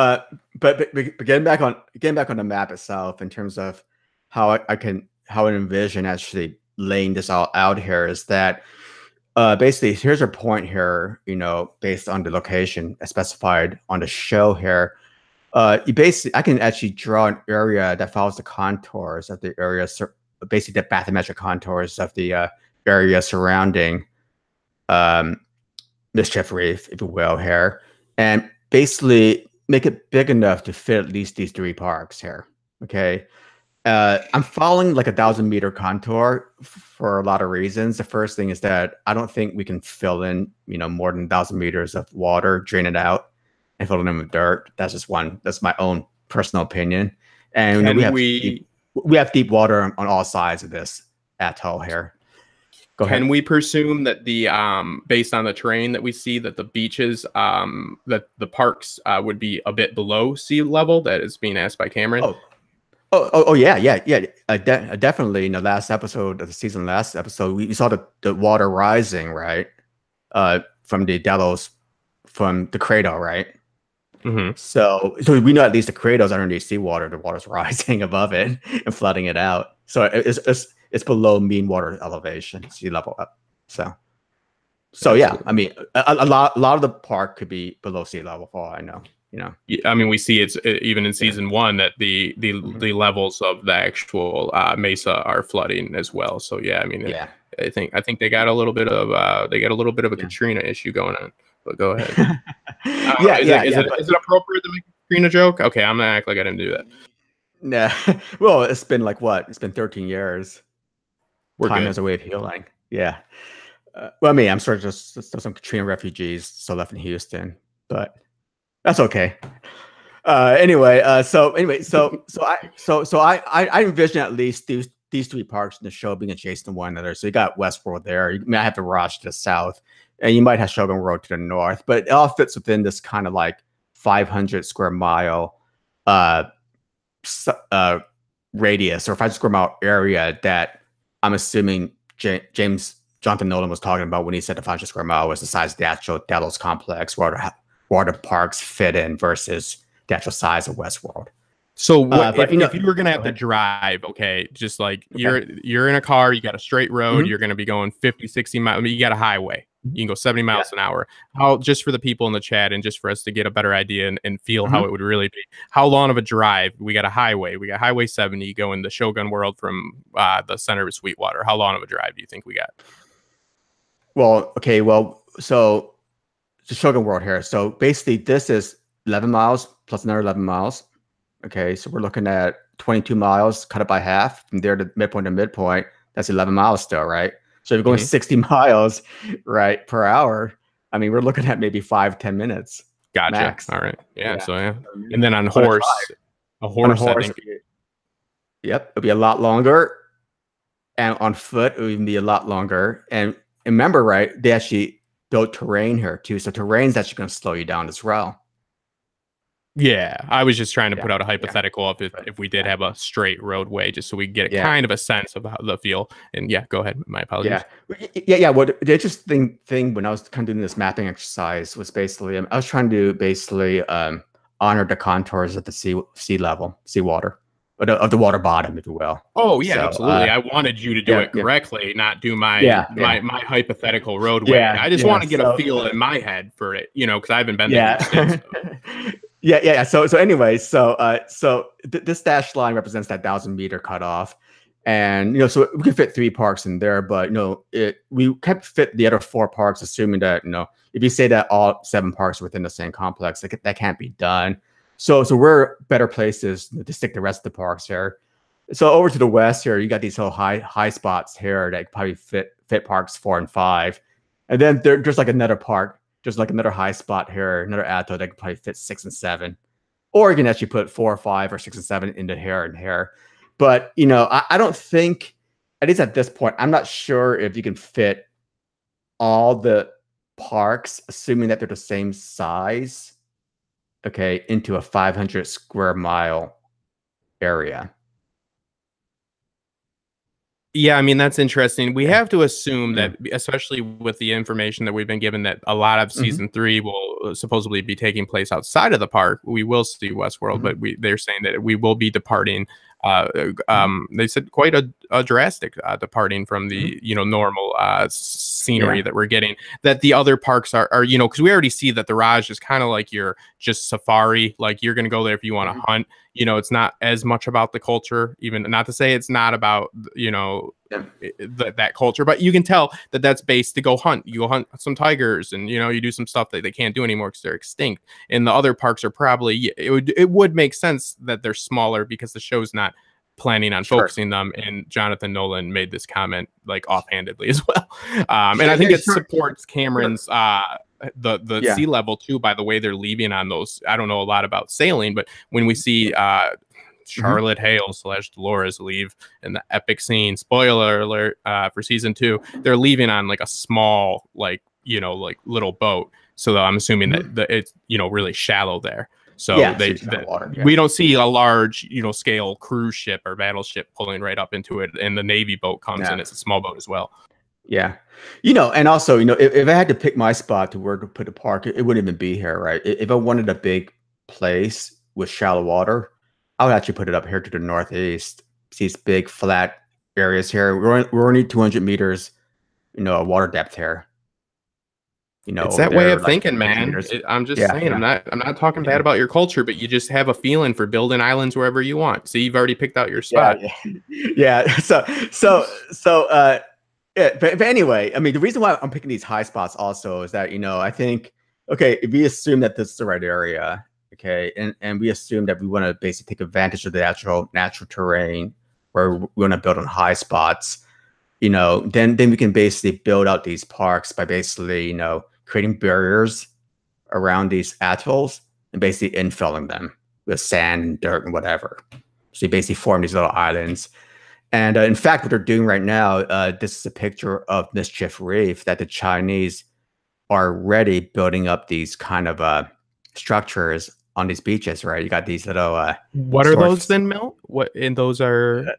but getting back on the map itself, in terms of how I envision actually laying this all out here, is that basically here's our point here. You know, based on the location specified on the show here. I can actually draw an area that follows the contours of the area, basically the bathymetric contours of the area surrounding Mischief Reef, if you will, here, and basically make it big enough to fit at least these 3 parks here. Okay, I'm following like 1,000-meter contour for a lot of reasons. The first thing is that I don't think we can fill in, you know, more than 1,000 meters of water, drain it out, and fill it in with dirt. That's my own personal opinion. And we have deep water on all sides of this atoll here. Go ahead. Can we presume that the based on the terrain that we see, that the beaches, that the parks would be a bit below sea level? That is being asked by Cameron. Yeah. Definitely. In the last episode of the season, we saw the water rising, right? From the Delos, from the cradle, right? So we know at least the cradle's underneath seawater. The water's rising above it and flooding it out. So it's below mean water elevation, sea level up. So yeah, I mean, a lot of the park could be below sea level for all I know. You know, I mean, we see it's even in season 1 that the levels of the actual mesa are flooding as well. So yeah, I mean, I think they got a little bit of a Katrina issue going on. But go ahead. Is it appropriate to make a Katrina joke? Okay, I'm gonna act like I didn't do that. Nah. Well, it's been like what? It's been 13 years. Time has a way of healing. Yeah. Well, I mean, I'm sure just some Katrina refugees still left in Houston, but that's okay. Anyway, so I envision at least these 3 parks in the show being adjacent to one another. So you got Westworld there. You might have the Raj to the south, and you might have Shogun World to the north. But it all fits within this kind of like 500 square mile radius, or 500 square mile area that I'm assuming Jonathan Nolan was talking about when he said the 500 square mile was the size of the actual Delos complex, where the parks fit in versus the actual size of Westworld. So if you were going to have to drive, okay, just like you're in a car, you got a straight road, you're going to be going 50, 60 miles. I mean, you got a highway. You can go 70 miles an hour. How, just for the people in the chat and just for us to get a better idea and feel how it would really be, how long of a drive? We got a highway. We got Highway 70 going the Shogun World from the center of Sweetwater. How long of a drive do you think we got? Well, okay. So the Shogun World here. So basically this is 11 miles plus another 11 miles. Okay. So we're looking at 22 miles, cut it by half from there to midpoint to midpoint. That's 11 miles still, right? So if you're going 60 miles, right, per hour, I mean, we're looking at maybe 5-10 minutes. Gotcha. Max. All right. Yeah. So yeah. And then on a horse, I think. Yep. It'll be a lot longer. And on foot, it would even be a lot longer. And remember, right, they actually built terrain here too. So terrain's actually going to slow you down as well. Yeah, I was just trying to Yeah, put out a yeah, hypothetical of if we did yeah, have a straight roadway, just so we get yeah, kind of a sense of how the feel. And yeah, go ahead. My yeah, apologies. yeah. What the interesting thing when I was kind of doing this mapping exercise was basically I was trying to basically honor the contours of the sea level, seawater, of the water bottom, if you will. Oh yeah, So absolutely. I wanted you to do yeah, it yeah, correctly, not do yeah, yeah, my hypothetical roadway. yeah, I just yeah. want to get a feel in my head for it, because I haven't been there Yeah. since. Yeah. So anyway, this dashed line represents that 1,000-meter cutoff, and so we can fit 3 parks in there, but we kept fit the other 4 parks, assuming that if you say that all 7 parks are within the same complex, that can't be done. So we're better places to stick the rest of the parks here. So over to the west here, you got these little high spots here that probably fit parks 4 and 5, and then there's like another park. There's like another high spot here, another atoll that could probably fit 6 and 7. Or you can actually put 4 or 5 or 6 and 7 into here and here. But, I don't think, at least at this point, I'm not sure if you can fit all the parks, assuming that they're the same size, okay, into a 500 square mile area. Yeah, I mean, that's interesting. We Yeah. have to assume Yeah. that, especially with the information that we've been given, that a lot of season 3 will supposedly be taking place outside of the park. We will see Westworld, but they're saying that we will be departing. They said quite a drastic departing from the normal scenery that we're getting. That the other parks are because we already see that the Raj is kind of like your just safari. Like you're going to go there if you want to hunt. It's not as much about the culture, even not to say it's not about that culture, but you can tell that that's based to go hunt. You go hunt some tigers, and you do some stuff that they can't do anymore because they're extinct. And the other parks are probably it would make sense that they're smaller because the show's not planning on focusing them. And Jonathan Nolan made this comment like offhandedly as well, and I think it supports Cameron's the sea level too. By the way, they're leaving on those. I don't know a lot about sailing, but when we see Charlotte Hale / Dolores leave in the epic scene, spoiler alert, for season 2, they're leaving on like a small like little boat. So I'm assuming that it's really shallow there. So we don't see a large scale cruise ship or battleship pulling right up into it, and the Navy boat comes and it's a small boat as well. Yeah. And also, if I had to pick my spot to where to put a park, it wouldn't even be here, right? If I wanted a big place with shallow water, I would actually put it up here to the northeast. See these big flat areas here. We're only 200 meters, water depth here. It's that way of thinking, man. I'm just saying, yeah. I'm not talking bad about your culture, but you just have a feeling for building islands wherever you want. So you've already picked out your spot. Yeah. But anyway, I mean, the reason why I'm picking these high spots also is that, I think, okay, if we assume that this is the right area, okay, and we assume that we want to basically take advantage of the natural terrain where we want to build on high spots, then we can basically build out these parks by basically, creating barriers around these atolls and basically infilling them with sand and dirt and whatever. So you basically form these little islands. And in fact, what they're doing right now, this is a picture of Mischief Reef that the Chinese are already building up these kind of structures on these beaches, right? You got these little what are those then, Milt? And those are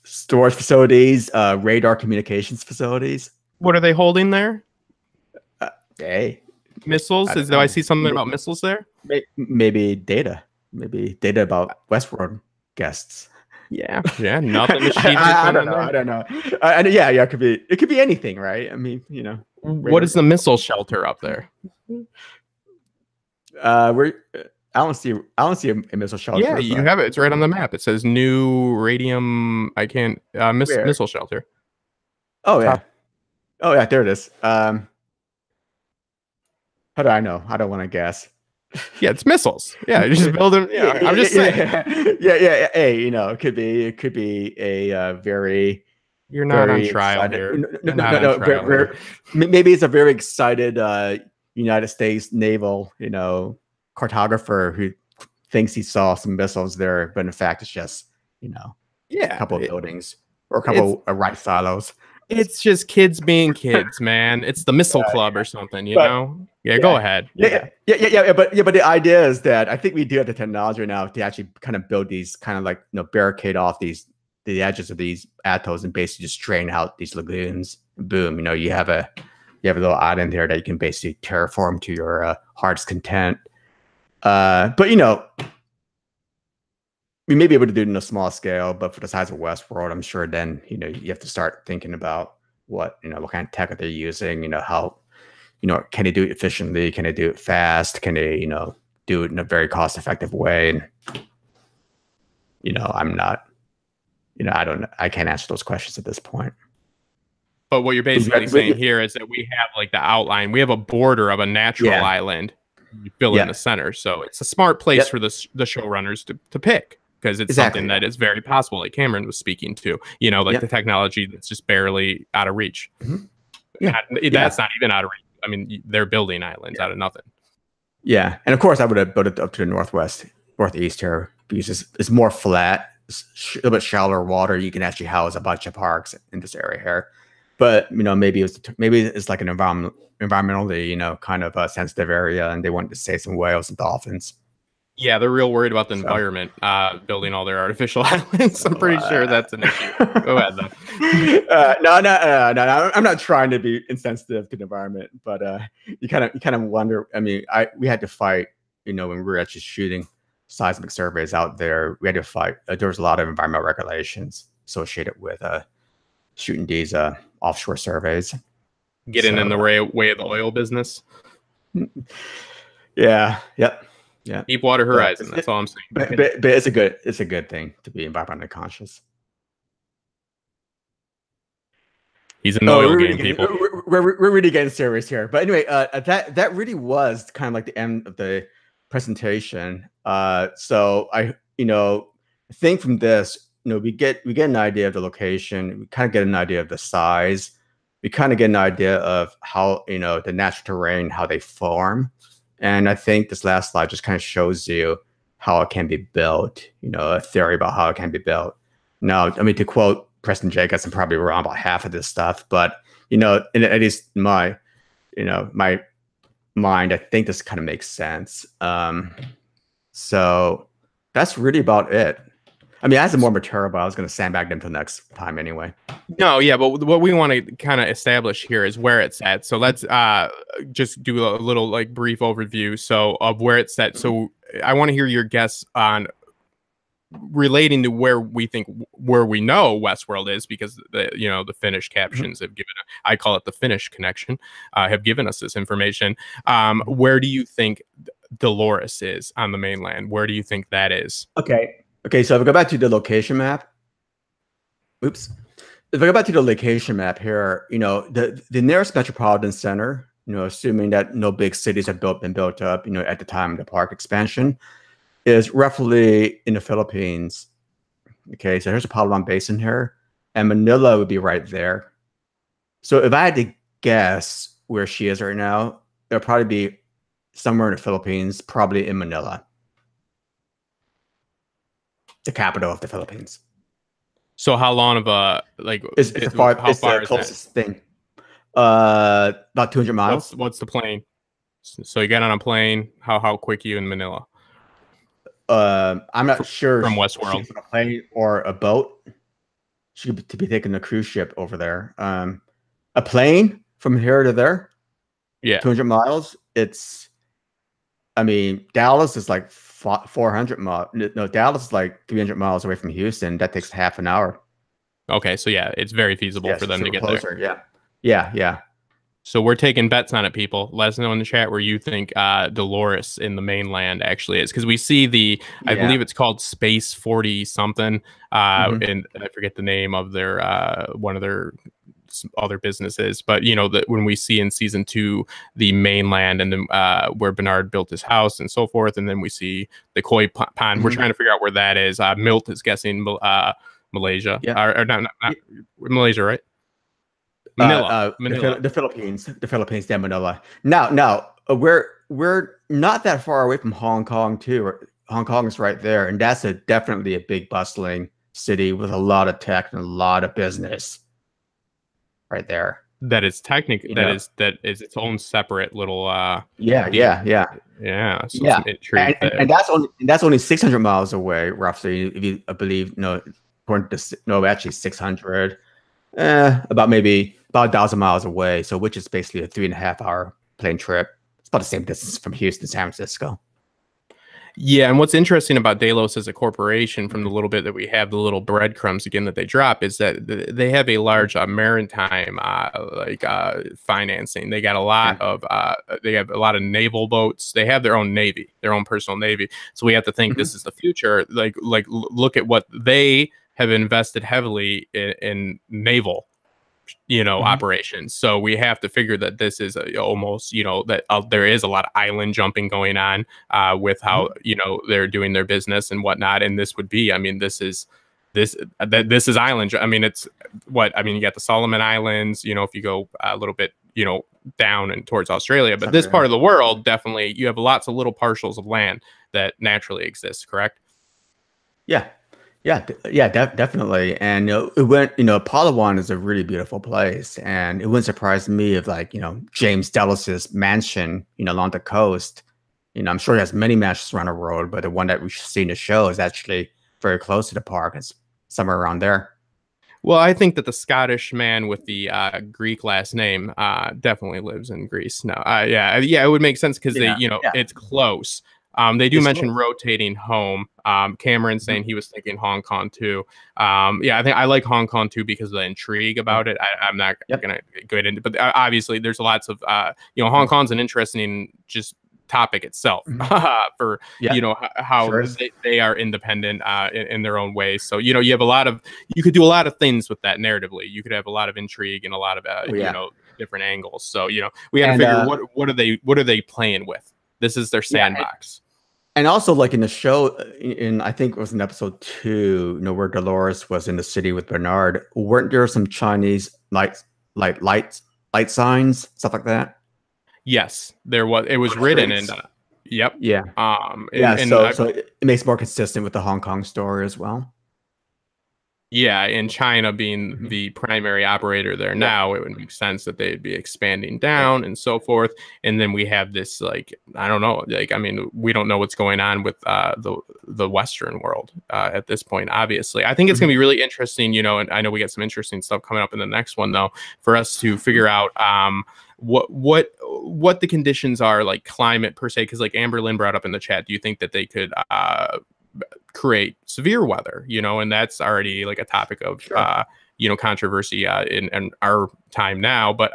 storage facilities, radar communications facilities. What are they holding there? Missiles? Do I see something about missiles there? Maybe data. Maybe data about Westworld guests. Yeah, nothing. I don't know. It could be anything, right? I mean, what is the missile shelter up there? I don't see a missile shelter. Yeah, you have it. It's right on the map. It says new radium. Missile shelter. Oh yeah. Oh yeah, there it is. How do I know? I don't want to guess. Yeah, it's missiles. Yeah, you just build them. Yeah, I'm just saying. Yeah. Hey, it could be a very. You're not on trial here. No. Maybe it's a very excited United States naval, cartographer who thinks he saw some missiles there, but in fact, it's just, a couple of buildings or a couple of rice silos. It's just kids being kids, man. It's the Missile Club or something, you know? Yeah, go ahead. But the idea is that I think we do have the technology now to actually kind of build these kind of like, you know, barricade off the edges of these atolls and basically just drain out these lagoons. Boom, you know, you have a little island there that you can basically terraform to your heart's content. But you know, we may be able to do it in a small scale, but for the size of Westworld, I'm sure then, you know, you have to start thinking about what kind of tech are they using, you know, how, you know, can they do it efficiently? Can they do it fast? Can they, you know, do it in a very cost effective way? And, you know, I'm not, you know, I can't answer those questions at this point. But what you're basically saying here is that we have like the outline, we have a border of a natural island, you fill in the center. So it's a smart place for the showrunners to pick. Because it's something that is very possible, like Cameron was speaking to, you know, like the technology that's just barely out of reach. That's not even out of reach. I mean, they're building islands out of nothing. Yeah. And of course, I would have built it up to the northeast here, because it's more flat, it's a little bit shallower water. You can actually house a bunch of parks in this area here. But, you know, maybe it's like an environmentally, you know, kind of a sensitive area, and they wanted to save some whales and dolphins. Yeah, they're real worried about the environment, building all their artificial islands. I'm pretty sure that's an issue. Go ahead, though. No. I'm not trying to be insensitive to the environment, but you kind of wonder. I mean, we had to fight, you know, when we were actually shooting seismic surveys out there. We had to fight. There was a lot of environmental regulations associated with shooting these offshore surveys. Getting in the way of the oil business. Yeah. Yep. Yeah. Deepwater Horizon. That's all I'm saying. But it's a good thing to be environmentally conscious. He's in the oil game, people. We're really getting serious here. But anyway, that really was kind of like the end of the presentation. So I think from this, you know, we get an idea of the location. We kind of get an idea of the size. We kind of get an idea of how, you know, the natural terrain, how they form. And I think this last slide just kind of shows you how it can be built, you know, a theory about how it can be built. Now, I mean, to quote Preston Jacobs, I'm probably wrong about half of this stuff, but, you know, at least my mind, I think this kind of makes sense. So that's really about it. I mean, I had some more material, but I was going to sandbag them till next time anyway. No, yeah, but what we want to kind of establish here is where it's at. So let's just do a little like brief overview of where it's at. So I want to hear your guess on relating to where we know Westworld is, because the Finnish captions have given I call it the Finnish connection, have given us this information. Where do you think Dolores is on the mainland? Where do you think that is? Okay, so if I go back to the location map, if I go back to the location map here, you know, the nearest metropolitan center, you know, assuming that no big cities have been built up, you know, at the time of the park expansion, is roughly in the Philippines. Okay, so here's a Palawan Basin here, and Manila would be right there. So if I had to guess where she is right now, it'll probably be somewhere in the Philippines, probably in Manila, the capital of the Philippines. So how long of a it's the closest thing? About 200 miles. What's the plane? So you get on a plane. How quick are you in Manila? I'm not sure from Westworld. A plane or a boat. She could be taking a cruise ship over there. A plane from here to there. Yeah, 200 miles. I mean, Dallas is like 400 miles. No, Dallas is like 300 miles away from Houston. That takes half an hour. Okay, so yeah, it's very feasible for them to get closer. there. Yeah. So we're taking bets on it, people. Let us know in the chat where you think Dolores in the mainland actually is, because we see I believe it's called Space 40 something, and I forget the name of their one of their other businesses, but you know that when we see in season 2 the mainland and then where Bernard built his house and so forth, and then we see the koi pond. We're trying to figure out where that is. Milt is guessing Malaysia, or not Malaysia, right? Manila. The Philippines, then Manila. Now we're not that far away from Hong Kong too. Hong Kong is right there, and that's definitely a big bustling city with a lot of tech and a lot of business. right there. That is technically You know? that is its own separate little Yeah, deal. yeah, yeah. Yeah, so Yeah, some intrigue there. and that's only 600 miles away, roughly. If you I believe, no, according to no, actually 600, about maybe about 1,000 miles away. So, which is basically a 3.5 hour plane trip. It's about the same distance from Houston to San Francisco. Yeah, and what's interesting about Delos as a corporation, from the little bit that we have, the little breadcrumbs again that they drop, is that they have a large maritime financing. They got a lot of they have a lot of naval boats. They have their own navy, their own personal navy. So we have to think this is the future. Look at what they have invested heavily in naval operations. So we have to figure that this is almost, that there is a lot of island jumping going on with how, they're doing their business and whatnot. And this would be, I mean, this is island. I mean, it's you got the Solomon Islands, if you go a little bit, down and towards Australia, but this part of the world, definitely you have lots of little parcels of land that naturally exist. Correct? Yeah. Yeah, definitely. And it went. Palawan is a really beautiful place, and it wouldn't surprise me if, like, James Dallas's mansion, along the coast. I'm sure he has many mansions around the world, but the one that we've seen the show is actually very close to the park. It's somewhere around there. Well, I think that the Scottish man with the Greek last name definitely lives in Greece. No, yeah, it would make sense because it's close. They do mention rotating home. Cameron saying he was thinking Hong Kong too. I think I like Hong Kong too because of the intrigue about it. I'm not gonna go into, but obviously there's lots of Hong Kong's an interesting just topic itself for how they are independent in their own way. So you have you could do a lot of things with that narratively. You could have a lot of intrigue and a lot of different angles. So we have to figure what are they playing with. This is their sandbox. And also, like in the show, I think it was in episode 2, where Dolores was in the city with Bernard, weren't there some Chinese light signs, stuff like that? Yes, there was. It was written in. Yep. Yeah. So it makes more consistent with the Hong Kong story as well. Yeah, and China being the primary operator there now, it would make sense that they'd be expanding down and so forth. And then we have this, I don't know, we don't know what's going on with the Western world at this point, obviously. I think it's going to be really interesting, and I know we got some interesting stuff coming up in the next one, though, for us to figure out what the conditions are, like climate per se, because like Amberlyn brought up in the chat, do you think that they could create severe weather, and that's already like a topic of controversy in our time now, but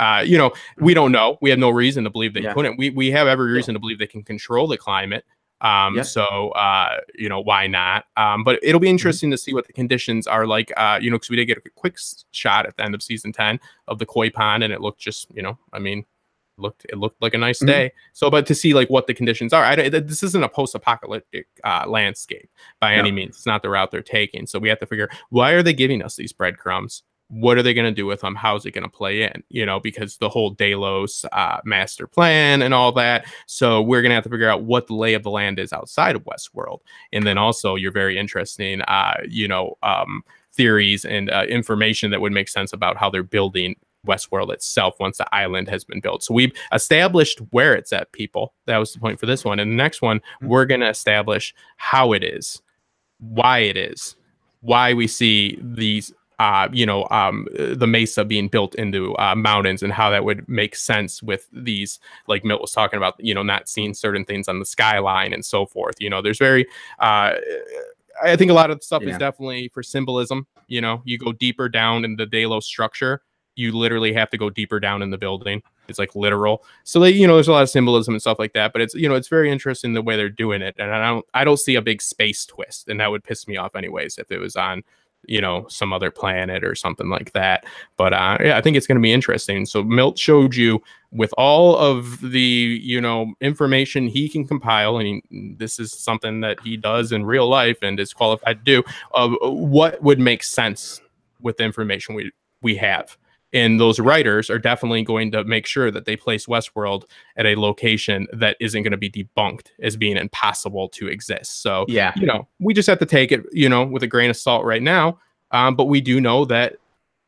we don't know. We have no reason to believe they couldn't. We have every reason to believe they can control the climate. So why not? But it'll be interesting to see what the conditions are like, because we did get a quick shot at the end of season 10 of the koi pond, and it looked just it looked like a nice day. So, but to see like what the conditions are, this isn't a post-apocalyptic landscape by any means. It's not the route they're taking. So we have to figure, why are they giving us these breadcrumbs? What are they going to do with them? How's it going to play in? Because the whole Delos master plan and all that. So we're going to have to figure out what the lay of the land is outside of Westworld. And then also your very interesting, theories and information that would make sense about how they're building Westworld itself once the island has been built. So we've established where it's at, people. That was the point for this one. And the next one, we're going to establish how it is, why we see these the mesa being built into mountains, and how that would make sense with these, like Milt was talking about, not seeing certain things on the skyline and so forth. There's very I think a lot of the stuff is definitely for symbolism. You go deeper down in the Delos structure, you literally have to go deeper down in the building. It's like literal. So there's a lot of symbolism and stuff like that, but it's, it's very interesting the way they're doing it. And I don't see a big space twist, and that would piss me off anyways if it was on, some other planet or something like that. But I think it's going to be interesting. So Milt showed you with all of the, information he can compile, and this is something that he does in real life and is qualified to do, what would make sense with the information we have. And those writers are definitely going to make sure that they place Westworld at a location that isn't going to be debunked as being impossible to exist. So, we just have to take it, with a grain of salt right now. But we do know that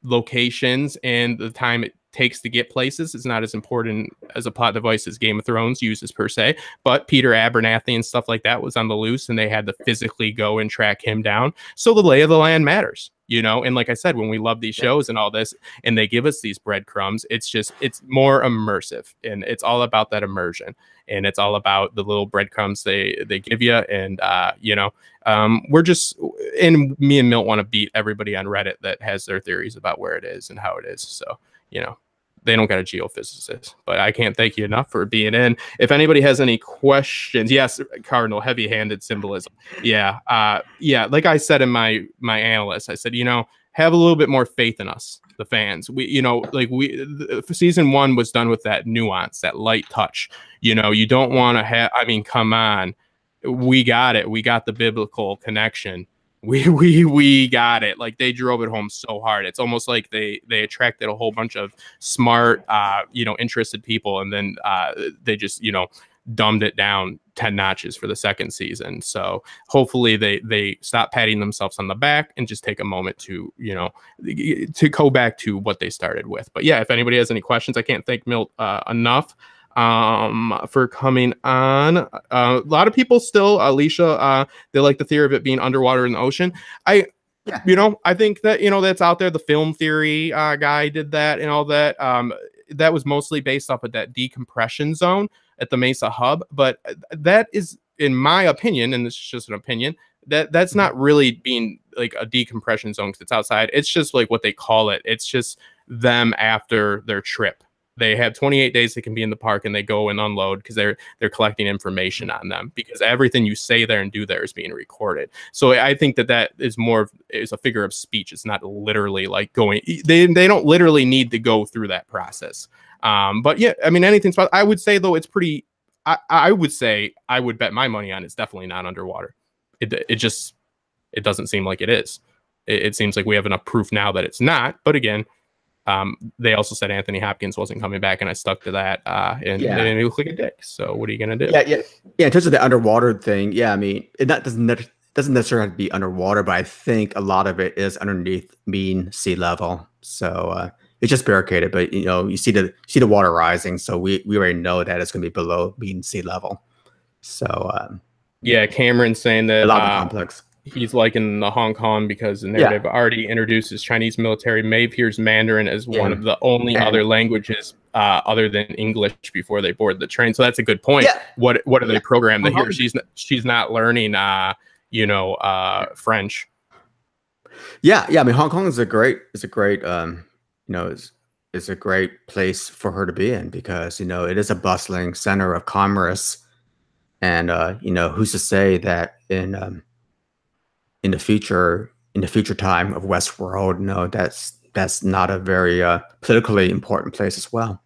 locations and the time it takes to get places is not as important as a plot device as Game of Thrones uses per se. But Peter Abernathy and stuff like that was on the loose, and they had to physically go and track him down. So the lay of the land matters, you know. And like I said, when we love these shows and all this, and they give us these breadcrumbs, it's more immersive, and it's all about that immersion, and it's all about the little breadcrumbs they give you. And you know, we're just, and me and Milt want to beat everybody on Reddit that has their theories about where it is and how it is. So, you know, they don't got a geophysicist, but I can't thank you enough for being in. If anybody has any questions, yes, Cardinal, heavy-handed symbolism. Yeah. Yeah. Like I said in my analyst, I said, you know, have a little bit more faith in us, the fans. We, you know, like season 1 was done with that nuance, that light touch. You know, you don't want to have, I mean, come on, we got it. We got the biblical connection. We got it. Like, they drove it home so hard. It's almost like they attracted a whole bunch of smart, you know, interested people, and then they just, you know, dumbed it down 10 notches for the second season. So hopefully they stop patting themselves on the back and just take a moment to, you know, to go back to what they started with. But yeah, if anybody has any questions, I can't thank Milt enough for coming on. A lot of people still, Alicia, they like the theory of it being underwater in the ocean. You know, I think that, you know, that's out there. The film theory guy did that and all that. That was mostly based off of that decompression zone at the Mesa hub. But that is, in my opinion, and this is just an opinion, that's not really being like a decompression zone because it's outside. It's just like what they call it. It's just them after their trip. They have 28 days they can be in the park, and they go and unload because they're collecting information on them, because everything you say there and do there is being recorded. So I think that is is a figure of speech. It's not literally like going. They don't literally need to go through that process. But yeah, I mean, anything's possible. I would say though, it's pretty. I would say I would bet my money on it's definitely not underwater. It doesn't seem like it is. It seems like we have enough proof now that it's not. But again. They also said Anthony Hopkins wasn't coming back, and I stuck to that. And they made me look like a dick. So what are you gonna do? Yeah. In terms of the underwater thing, yeah, I mean, doesn't necessarily have to be underwater, but I think a lot of it is underneath mean sea level. So it's just barricaded, but you know, you see the water rising, so we already know that it's gonna be below mean sea level. So yeah, Cameron's saying that a lot of complex. He's liking the Hong Kong because the narrative already introduces Chinese military may hears Mandarin as one of the only other languages other than English before they board the train. So that's a good point. Yeah. What are they programmed to hear? She's not learning you know, French. Yeah. I mean, Hong Kong is a great you know, is a great place for her to be in, because you know, it is a bustling center of commerce, and you know, who's to say that in the future time of Westworld, no, that's not a very politically important place as well.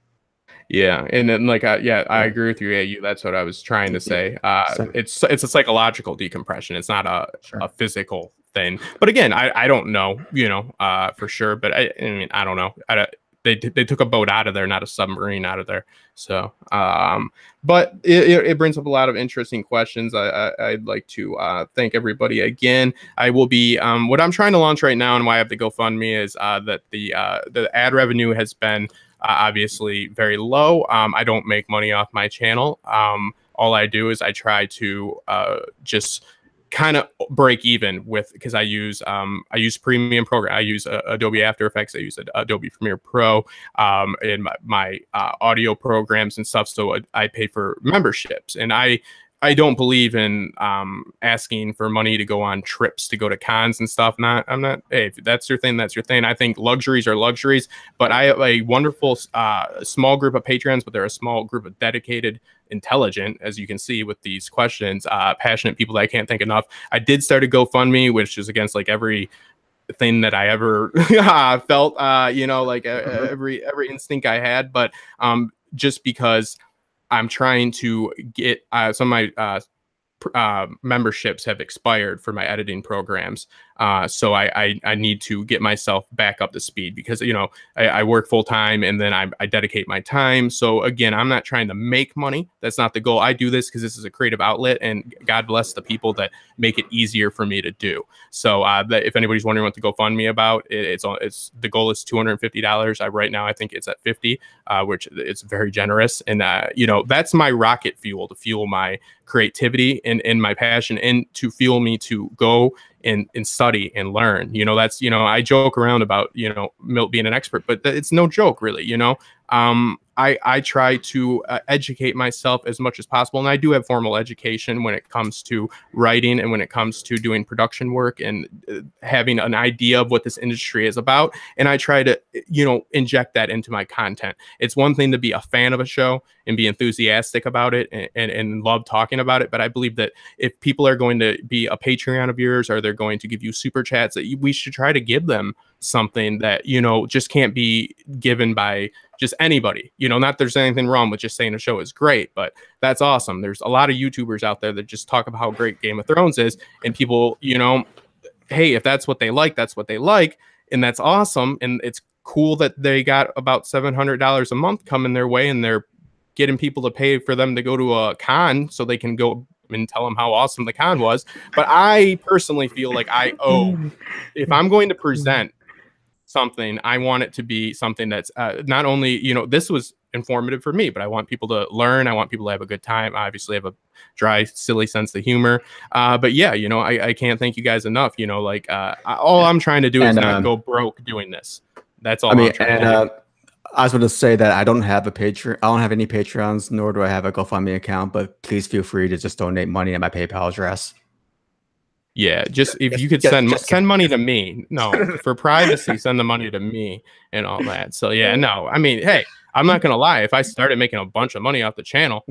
Yeah, and then like I agree with you. That's what I was trying to say. It's a psychological decompression. It's not a physical thing. But again, I don't know, you know, for sure. But I mean, I don't know. They took a boat out of there, not a submarine out of there. So, but it brings up a lot of interesting questions. I'd like to thank everybody again. I will be what I'm trying to launch right now, and why I have to GoFundMe is that the ad revenue has been obviously very low. I don't make money off my channel. All I do is I try to just kind of break even with, because I use premium program. I use Adobe After Effects. I use Adobe Premiere Pro in my audio programs and stuff. So I pay for memberships, and I don't believe in asking for money to go on trips to go to cons and stuff. I'm not. Hey, if that's your thing, that's your thing. I think luxuries are luxuries. But I have a wonderful small group of Patreons, but they're a small group of dedicated, intelligent, as you can see with these questions, passionate people that I can't thank enough. I did start a GoFundMe, which is against like every thing that I ever felt, you know, like every instinct I had, but just because I'm trying to get some of my memberships have expired for my editing programs. So I need to get myself back up to speed because, you know, I work full time and then I dedicate my time. So again, I'm not trying to make money. That's not the goal. I do this because this is a creative outlet, and God bless the people that make it easier for me to do. So if anybody's wondering what the GoFundMe about, it's the goal is $250. Right now I think it's at 50, which it's very generous. And you know, that's my rocket fuel to fuel my creativity and my passion, and to fuel me to go and study and learn. You know, that's, you know, I joke around about, you know, Milt being an expert, but it's no joke really, you know. I try to educate myself as much as possible. And I do have formal education when it comes to writing and when it comes to doing production work and having an idea of what this industry is about. And I try to, you know, inject that into my content. It's one thing to be a fan of a show and be enthusiastic about it and love talking about it. But I believe that if people are going to be a Patreon of yours, or they're going to give you super chats, that we should try to give them something that, you know, just can't be given by just anybody. You know, not there's anything wrong with just saying a show is great, but that's awesome. There's a lot of YouTubers out there that just talk about how great Game of Thrones is, and people, you know, hey, if that's what they like, that's what they like, and that's awesome. And it's cool that they got about $700 a month coming their way, and they're getting people to pay for them to go to a con so they can go and tell them how awesome the con was. But I personally feel like I owe, if I'm going to present something, I want it to be something that's not only, you know, this was informative for me, but I want people to learn. I want people to have a good time. I obviously have a dry, silly sense of humor. But yeah, you know, I can't thank you guys enough. You know, like all I'm trying to do is not go broke doing this. That's all I'm trying to do. I was going to say that I don't have a Patreon. I don't have any Patreons, nor do I have a GoFundMe account, but please feel free to just donate money at my PayPal address. Yeah, just if you could send money to me. No, for privacy, send the money to me and all that. So yeah, no, I mean, hey, I'm not gonna lie. If I started making a bunch of money off the channel,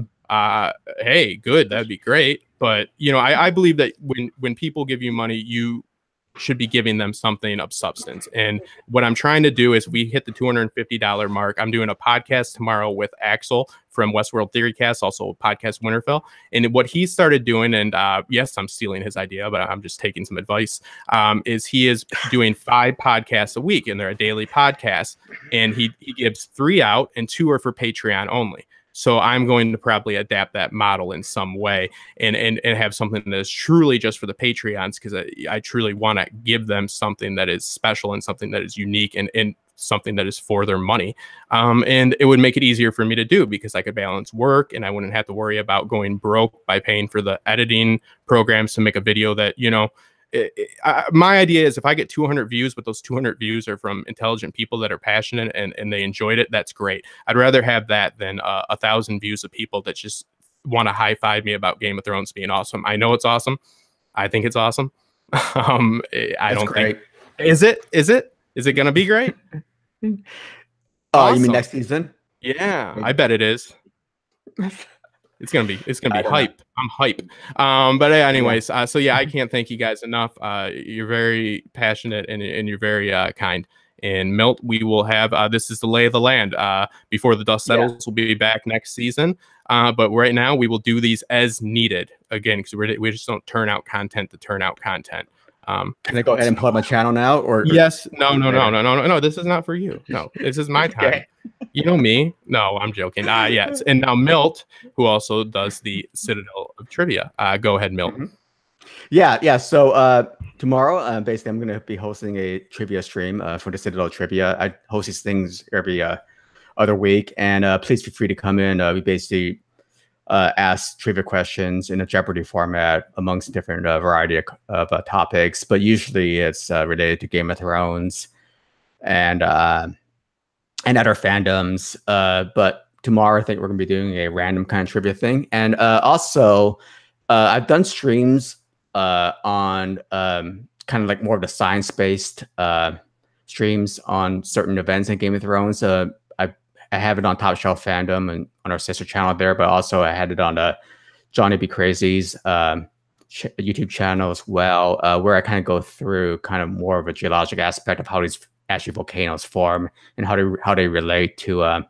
hey, good, that'd be great. But you know, I believe that when people give you money, you should be giving them something of substance. And what I'm trying to do is, we hit the $250 mark. I'm doing a podcast tomorrow with Axel from Westworld Theorycast, also a podcast Winterfell. And what he started doing, and yes, I'm stealing his idea, but I'm just taking some advice, is he is doing 5 podcasts a week, and they're a daily podcast. And he gives 3 out, and 2 are for Patreon only. So I'm going to probably adapt that model in some way and have something that is truly just for the Patreons, because I truly want to give them something that is special and something that is unique and something that is for their money. And it would make it easier for me to do, because I could balance work and I wouldn't have to worry about going broke by paying for the editing programs to make a video that, you know, my idea is, if I get 200 views, but those 200 views are from intelligent people that are passionate and they enjoyed it, that's great. I'd rather have that than 1,000 views of people that just want to high five me about Game of Thrones being awesome. I know it's awesome. I think it's awesome. I don't think. Is it going to be great? Oh, Awesome. You mean next season? Yeah, I bet it is. It's gonna be hype. I'm hype. But anyways, so yeah, I can't thank you guys enough. You're very passionate and you're very kind. And Milt, we will have this is the lay of the land. Before the dust settles, we'll be back next season. But right now, we will do these as needed again, because we just don't turn out content to turn out content. Can I go ahead and plug my channel now? Or yes, no. This is not for you. No, this is my time. Okay. You know me. No, I'm joking. Yes. And now Milt, who also does the Citadel of Trivia. Go ahead, Milt. Mm-hmm. Yeah. So tomorrow, basically, I'm going to be hosting a trivia stream for the Citadel Trivia. I host these things every other week, and please feel free to come in. We basically ask trivia questions in a Jeopardy format amongst different variety of topics, but usually it's related to Game of Thrones and other fandoms. But tomorrow, I think we're going to be doing a random kind of trivia thing. And also, I've done streams on kind of like more of the science-based streams on certain events in Game of Thrones. I have it on Top Shelf Fandom and on our sister channel there, but also I had it on Johnny Be Crazy's YouTube channel as well, where I kind of go through kind of more of a geologic aspect of how these actually volcanoes form and how they relate to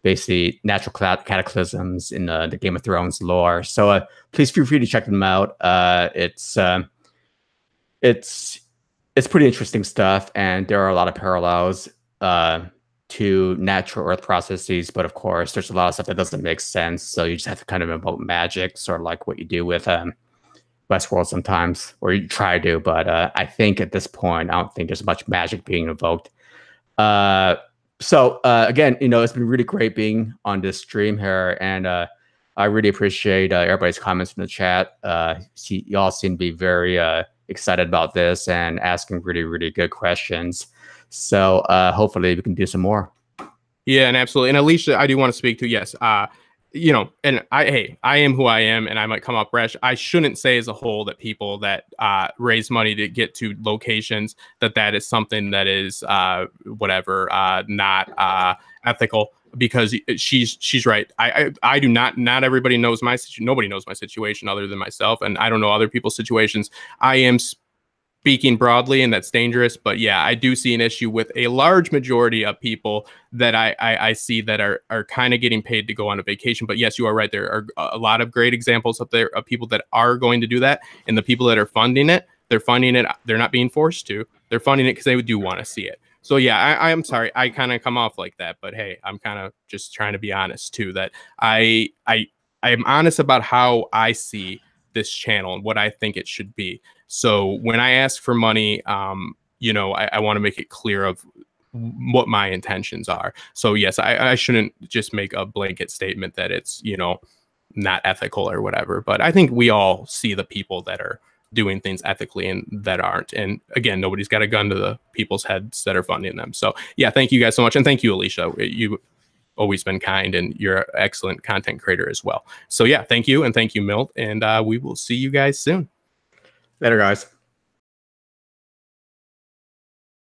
basically natural cataclysms in the Game of Thrones lore. So please feel free to check them out. It's pretty interesting stuff, and there are a lot of parallels to natural earth processes, but of course there's a lot of stuff that doesn't make sense, so you just have to kind of invoke magic, sort of like what you do with Westworld sometimes, or you try to, but I think at this point I don't think there's much magic being invoked. So again, it's been really great being on this stream here, and I really appreciate everybody's comments in the chat. Y'all seem to be very excited about this and asking really, really good questions. So hopefully we can do some more. Yeah, and absolutely. And Alicia, I do want to speak to, yes. And I am who I am, and I might come up rash. I shouldn't say as a whole that people that raise money to get to locations, that is something that is not ethical, because she's right. I do not everybody knows my situation. Nobody knows my situation other than myself, and I don't know other people's situations. I am speaking broadly, and that's dangerous, but yeah, I do see an issue with a large majority of people that I see that are kind of getting paid to go on a vacation. But yes, you are right. There are a lot of great examples up there of people that are going to do that, and the people that are funding it, they're funding it. They're not being forced to. They're funding it because they do want to see it. So yeah, I'm sorry. I kind of come off like that, but hey, I'm kind of just trying to be honest too, that I am honest about how I see this channel and what I think it should be. So when I ask for money, I want to make it clear of what my intentions are. So yes, I shouldn't just make a blanket statement that it's, not ethical or whatever, but I think we all see the people that are doing things ethically and that aren't. And again, nobody's got a gun to the people's heads that are funding them. So yeah, thank you guys so much. And thank you, Alicia. You've always been kind, and you're an excellent content creator as well. So yeah, thank you. And thank you, Milt. And we will see you guys soon. Later, guys.